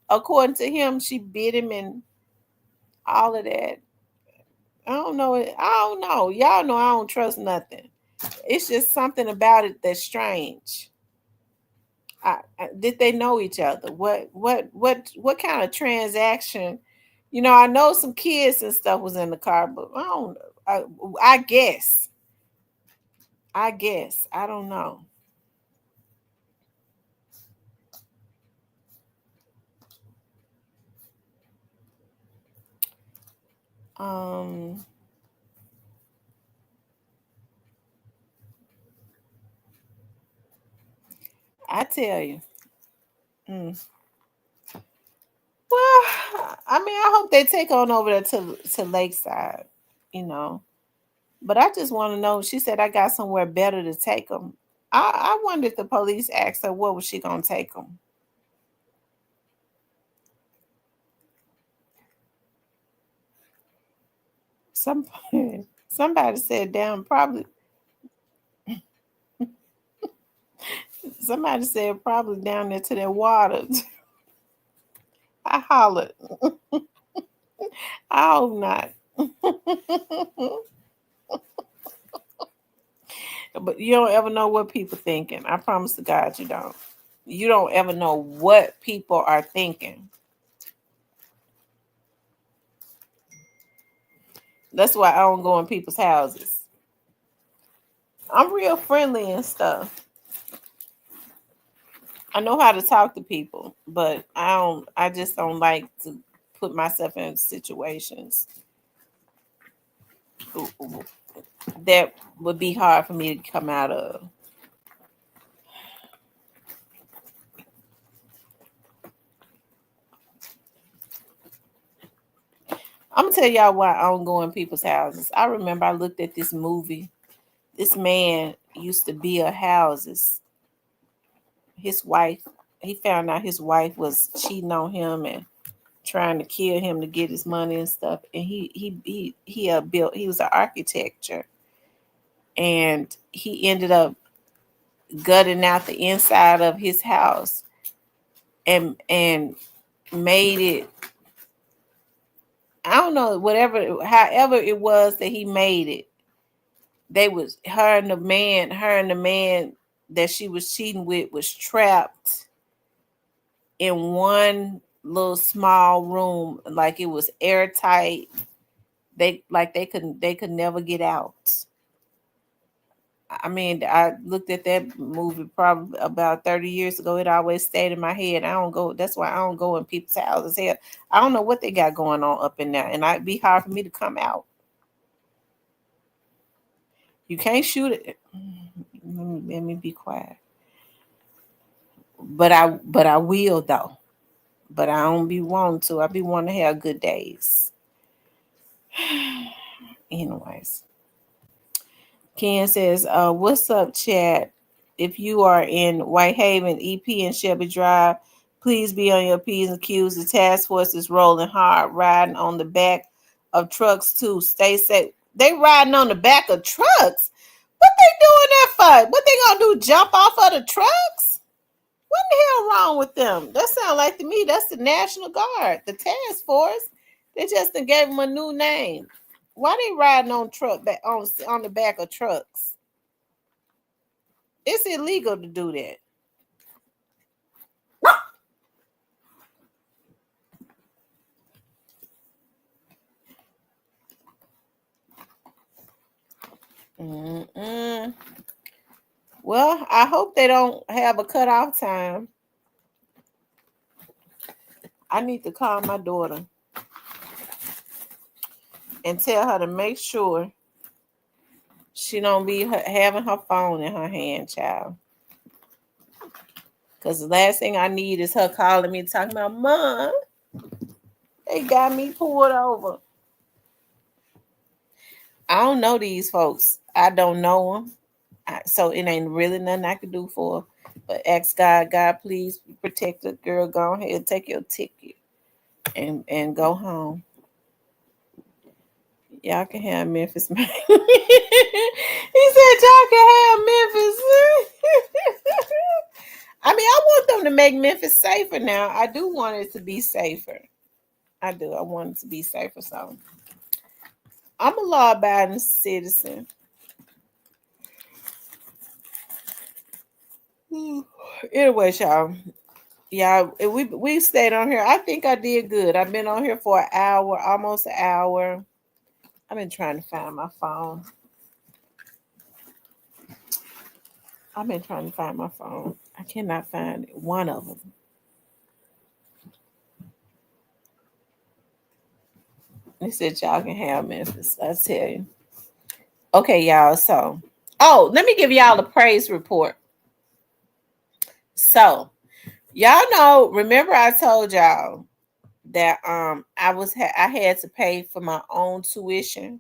According to him, she bit him and all of that. I don't know. I don't know. Y'all know I don't trust nothing. It's just something about it that's strange. Did they know each other? What kind of transaction? You know, I know some kids and stuff was in the car, but I don't know. I guess. I guess. I don't know. I tell you. Well, I mean, I hope they take on over there to Lakeside, you know. But I just want to know. She said I got somewhere better to take them. I wonder if the police asked her what was she gonna take them. Somebody said down probably. Somebody said probably down there to their water. I hollered. I hope not. But you don't ever know what people thinking. I promise to God you don't. You don't ever know what people are thinking. That's why I don't go in people's houses. I'm real friendly and stuff. I know how to talk to people, but I just don't like to put myself in situations. Ooh. that would be hard for me to come out of. I'm gonna tell y'all why I don't go in people's houses. I remember I looked at this movie. This man used to build houses. His wife, he found out his wife was cheating on him and trying to kill him to get his money and stuff. And he built. He was an architecture, and he ended up gutting out the inside of his house and made it. I don't know, however it was that he made it. They was her and the man that she was cheating with was trapped in one little small room, like it was airtight. They could never get out. I mean, I looked at that movie probably about 30 years ago. It always stayed in my head. I don't go. That's why I don't go in people's houses. Hell, I don't know what they got going on up in there, and it'd be hard for me to come out. You can't shoot it. Let me be quiet. But I will though. But I don't be wanting to. I be wanting to have good days. Anyways. Ken says, what's up, chat? If you are in Whitehaven, EP, and Shelby Drive, please be on your P's and Q's. The task force is rolling hard, riding on the back of trucks too. Stay safe. They riding on the back of trucks? What they doing that for? What they gonna do, jump off of the trucks? What the hell wrong with them? That sound like to me that's the National Guard, the task force. They just gave them a new name. Why they riding on on the back of trucks? It's illegal to do that. Well, I hope they don't have a cutoff time. I need to call my daughter and tell her to make sure she don't be having her phone in her hand, child. Because the last thing I need is her calling me talking about, Mom, they got me pulled over. I don't know these folks. I don't know them. So it ain't really nothing I can do for her. But ask God, please protect the girl. Go ahead, take your ticket and go home. Y'all can have Memphis. He said y'all can have Memphis. I mean, I want them to make Memphis safer now. I do want it to be safer. I do. I want it to be safer. So I'm a law-abiding citizen. Anyway, y'all, we stayed on here. I think I did good. I've been on here for an hour, almost an hour. I've been trying to find my phone. I cannot find one of them. They said y'all can have Memphis. I tell you. Okay, y'all. So, let me give y'all a praise report. So, y'all know, remember I told y'all that I had to pay for my own tuition,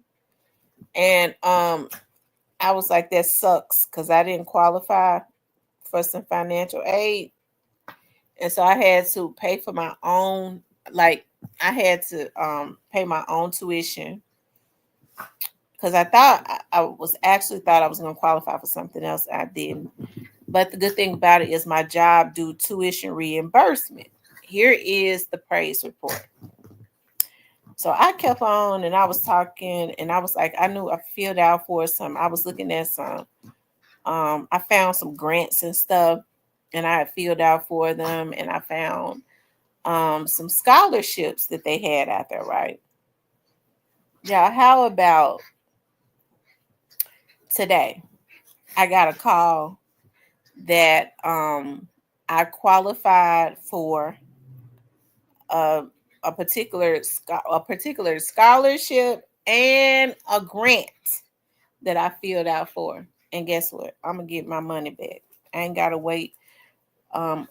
and I was like, that sucks because I didn't qualify for some financial aid, and so I had to pay for my own. Like, I had to pay my own tuition because I thought I was going to qualify for something else. I didn't. But the good thing about it is my job do tuition reimbursement. Here is the praise report. So I kept on and I was talking and I was like, I knew I filled out for some. I was looking at some. I found some grants and stuff and I had filled out for them, and I found some scholarships that they had out there, right? Yeah, how about today? I got a call that I qualified for a particular scholarship and a grant that I filled out for. And guess what? I'm gonna get my money back. I ain't gotta wait. But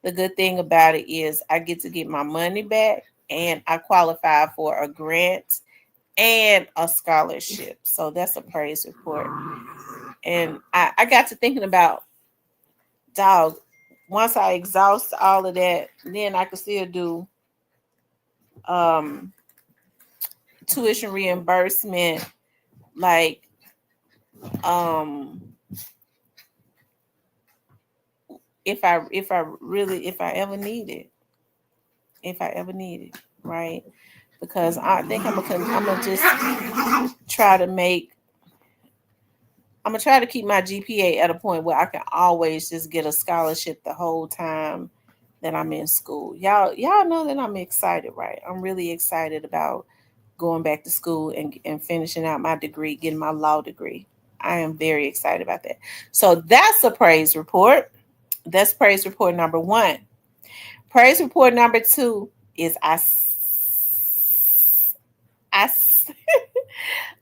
the good thing about it is I get to get my money back and I qualify for a grant and a scholarship. So that's a praise report. And I got to thinking about, dog, once I exhaust all of that, then I could still do tuition reimbursement, like um if I ever need it, right? Because I think I'm gonna just try to make I'm gonna try to keep my GPA at a point where I can always just get a scholarship the whole time that I'm in school. Y'all know that I'm excited, right? I'm really excited about going back to school and finishing out my degree, getting my law degree. I am very excited about that. So that's a praise report. That's praise report number 1. Praise report number 2 is I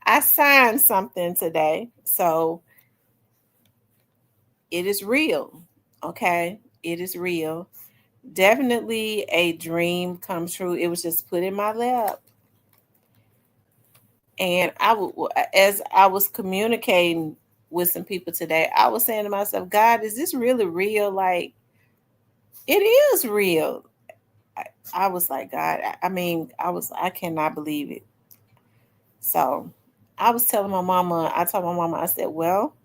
I signed something today. So it is real. Okay. It is real. Definitely a dream come true. It was just put in my lap. And as I was communicating with some people today, I was saying to myself, God, is this really real? Like, it is real. I was like, God, I cannot believe it. So I was telling my mama, I told my mama, I said, well,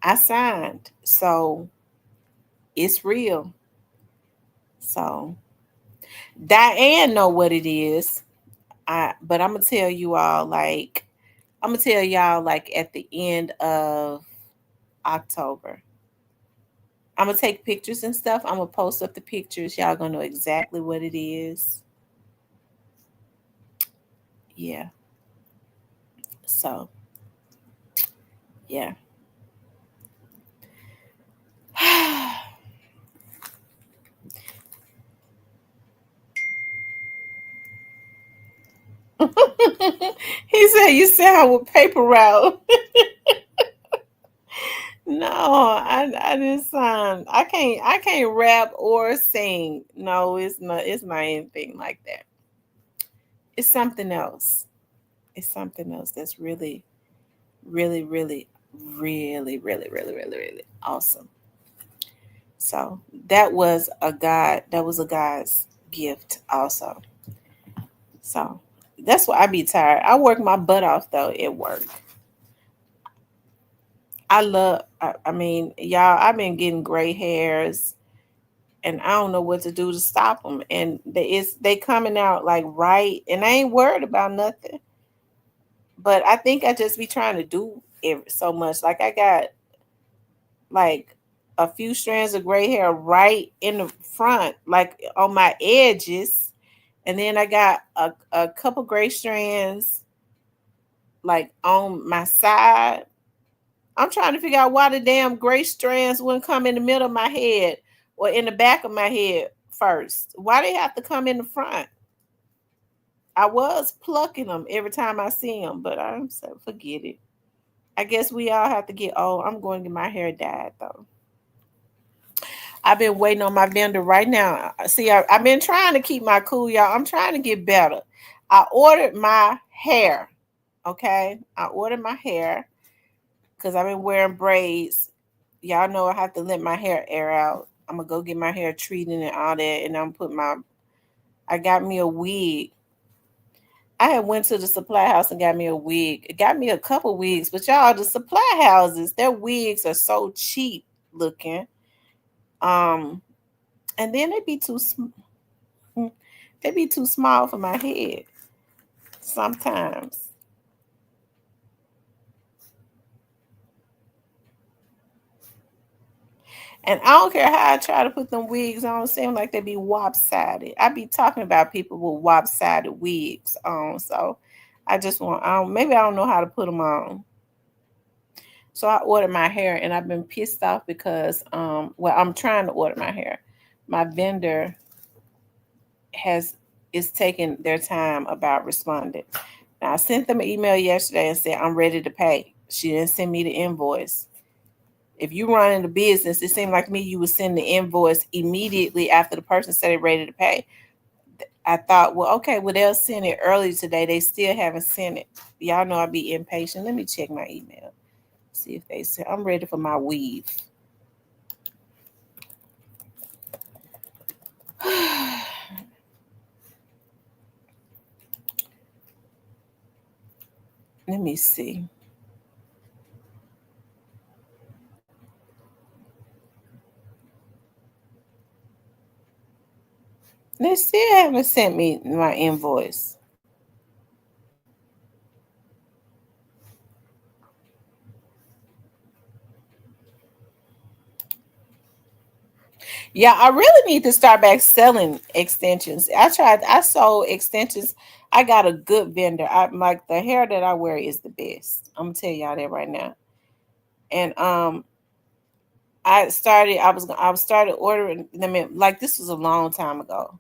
I signed. So it's real. So Diane know what it is. But I'm gonna tell you all like at the end of October. I'm gonna take pictures and stuff. I'm gonna post up the pictures. Y'all gonna know exactly what it is. Yeah. So yeah. He said you sound with paper route. No, I didn't sound. I can't rap or sing. No, it's not anything like that. It's something else. It's something else that's really, really, really, really, really, really, really, really awesome. So that was a God's gift also. So that's why I be tired. I work my butt off though at work. I mean, y'all, I've been getting gray hairs and I don't know what to do to stop them. And they coming out like right, and I ain't worried about nothing. But I think I just be trying to do it so much. Like I got like a few strands of gray hair right in the front, like on my edges, and then I got a couple gray strands like on my side. I'm trying to figure out why the damn gray strands wouldn't come in the middle of my head or in the back of my head first. Why they have to come in the front? I was plucking them every time I see them, but I'm so forget it. I guess we all have to get old. I'm going to get my hair dyed though. I've been waiting on my vendor right now. See, I've been trying to keep my cool, y'all. I'm trying to get better. I ordered my hair. Okay. I ordered my hair because I've been wearing braids. Y'all know I have to let my hair air out. I'm gonna go get my hair treated and all that, and I got me a wig. I had went to the supply house and got me a wig. It got me a couple wigs, but y'all, the supply houses, their wigs are so cheap looking. And then they be too small for my head sometimes. And I don't care how I try to put them wigs on, it seem like they be lopsided. I be talking about people with lopsided wigs on, so maybe I don't know how to put them on. So I ordered my hair, and I've been pissed off because I'm trying to order my hair, my vendor is taking their time about responding. Now, I sent them an email yesterday and said I'm ready to pay. She didn't send me the invoice. If you run into business, it seemed like me you would send the invoice immediately after the person said they're ready to pay. I thought, well, okay, well they'll send it early today. They still haven't sent it. Y'all know I be impatient. Let me check my email. See if they sent. I'm ready for my weave. Let me see. They still haven't sent me my invoice. Yeah, I really need to start back selling extensions. I sold extensions. I got a good vendor. I like the hair that I wear is the best. I'm gonna tell y'all that right now. And I started ordering them in, like this was a long time ago.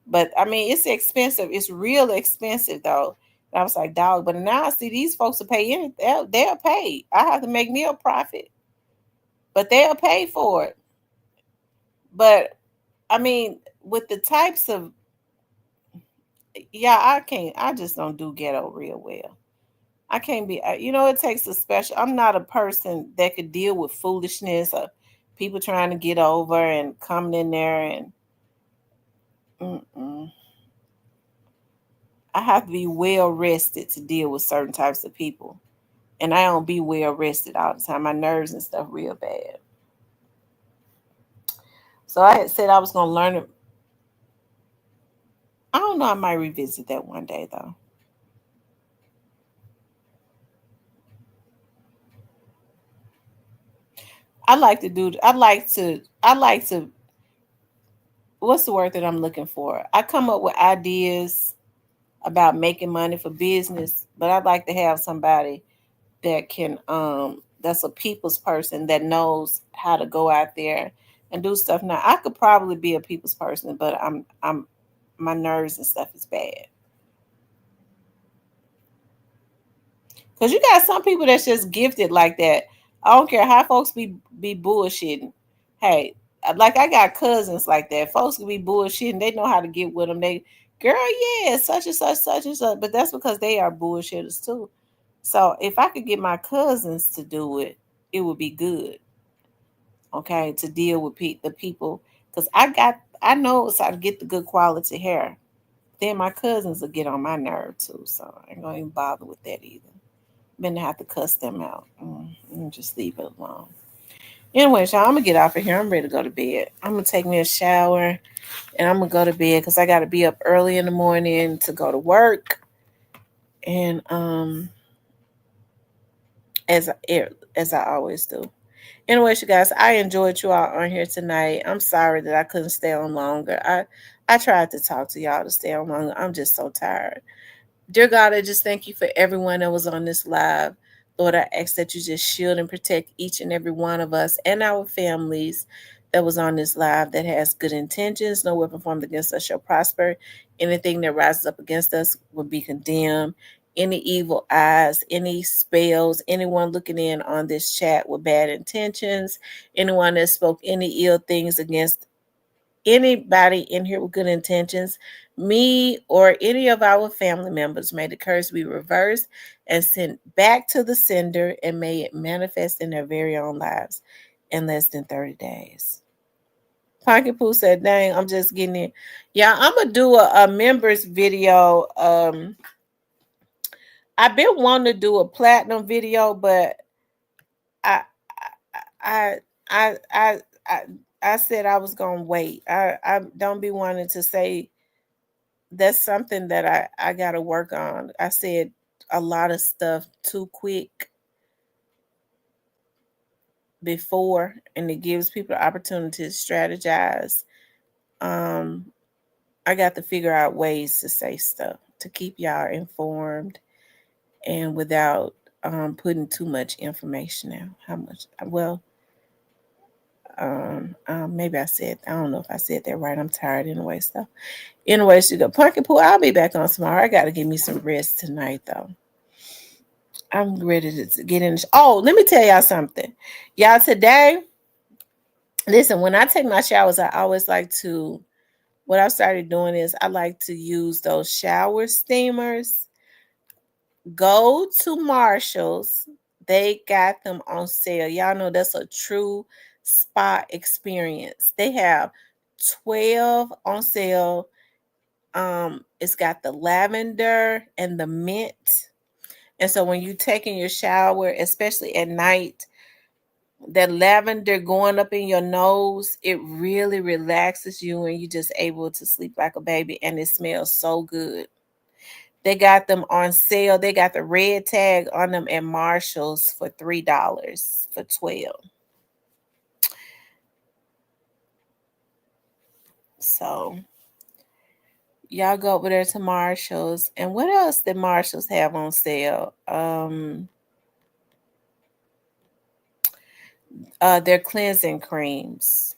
But I mean it's expensive. It's real expensive though. And I was like, dog, but now I see these folks will pay anything. They'll pay. I have to make me a profit. But they'll pay for it. But I mean, with the types of I can't. I just don't do ghetto real well. I can't be. It takes a special. I'm not a person that could deal with foolishness or people trying to get over and coming in there and. Mm-mm. I have to be well rested to deal with certain types of people, and I don't be well rested all the time. My nerves and stuff real bad. So I had said I was gonna learn it. I don't know. I might revisit that one day though. I like to do. I like to. I like to. What's the word that I'm looking for? I come up with ideas about making money for business, but I'd like to have somebody that can that's a people's person that knows how to go out there and do stuff. Now I could probably be a people's person, but I'm my nerves and stuff is bad. Cause you got some people that's just gifted like that. I don't care how folks be bullshitting. Hey, like I got cousins like that. Folks can be bullshitting. They know how to get with them. They, girl, yeah, such and such, such and such. But that's because they are bullshitters too. So if I could get my cousins to do it, it would be good. Okay, to deal with the people, because I know how to get the good quality hair. Then my cousins will get on my nerve too. So I ain't gonna even bother with that either. Been to have to cuss them out. Just leave it alone. Anyway, y'all, I'm gonna get off of here. I'm ready to go to bed. I'm gonna take me a shower and I'm gonna go to bed because I gotta be up early in the morning to go to work. And as I always do. Anyways, you guys, I enjoyed you all on here tonight. I'm sorry that I couldn't stay on longer. I tried to talk to y'all to stay on longer. I'm just so tired. Dear God, I just thank you for everyone that was on this live. Lord, I ask that you just shield and protect each and every one of us and our families that was on this live that has good intentions. No weapon formed against us shall prosper. Anything that rises up against us will be condemned. Any evil eyes, any spells, anyone looking in on this chat with bad intentions, anyone that spoke any ill things against anybody in here with good intentions, me or any of our family members, may the curse be reversed and sent back to the sender, and may it manifest in their very own lives in less than 30 days. Pocket Pooh said, dang, I'm just getting it. Yeah, I'm going to do a members video. I've been wanting to do a platinum video, but I, I, I, I, I, I said I was going to wait. I don't be wanting to say that's something that I got to work on. I said a lot of stuff too quick before, and it gives people the opportunity to strategize. I got to figure out ways to say stuff to keep y'all informed and without putting too much information out. How much? Well, Maybe I don't know if I said that right. I'm tired anyway. So, anyways, you go pumpkin pool. I'll be back on tomorrow. I got to give me some rest tonight, though. I'm ready to get in. Oh, let me tell y'all something. Y'all, today, listen, when I take my showers, I always like to, what I started doing is I like to use those shower steamers. Go to Marshall's. They got them on sale. Y'all know that's a true spa experience. They have 12 on sale. It's got the lavender and the mint. And so when you taking your shower, especially at night, that lavender going up in your nose, it really relaxes you and you just able to sleep like a baby, and it smells so good. They got them on sale. They got the red tag on them at Marshall's for $3 for 12. So y'all go over there to Marshall's. And what else did Marshall's have on sale? Their cleansing creams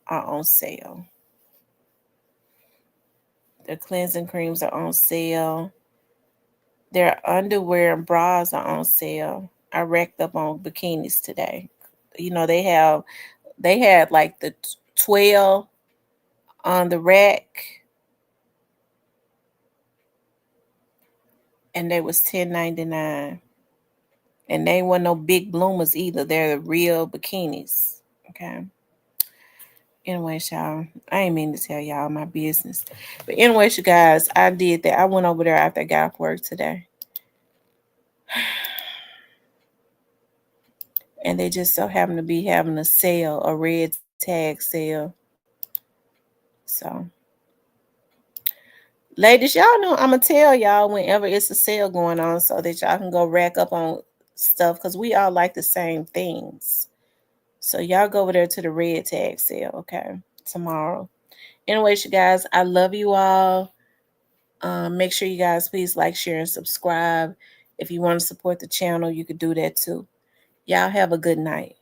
are on sale. Their cleansing creams are on sale. Their underwear and bras are on sale. I racked up on bikinis today. You know, they had like the 12 on the rack, and they was $10.99. And they weren't no big bloomers either. They're the real bikinis. Okay. Anyways, y'all, I ain't mean to tell y'all my business. But anyways, you guys, I did that. I went over there after I got off work today. And they just so happen to be having a sale, a red tag sale. So, ladies, y'all know I'm going to tell y'all whenever it's a sale going on so that y'all can go rack up on stuff, because we all like the same things. So y'all go over there to the red tag sale, okay, tomorrow. Anyways, you guys, I love you all. Make sure you guys please like, share, and subscribe. If you want to support the channel, you could do that too. Y'all have a good night.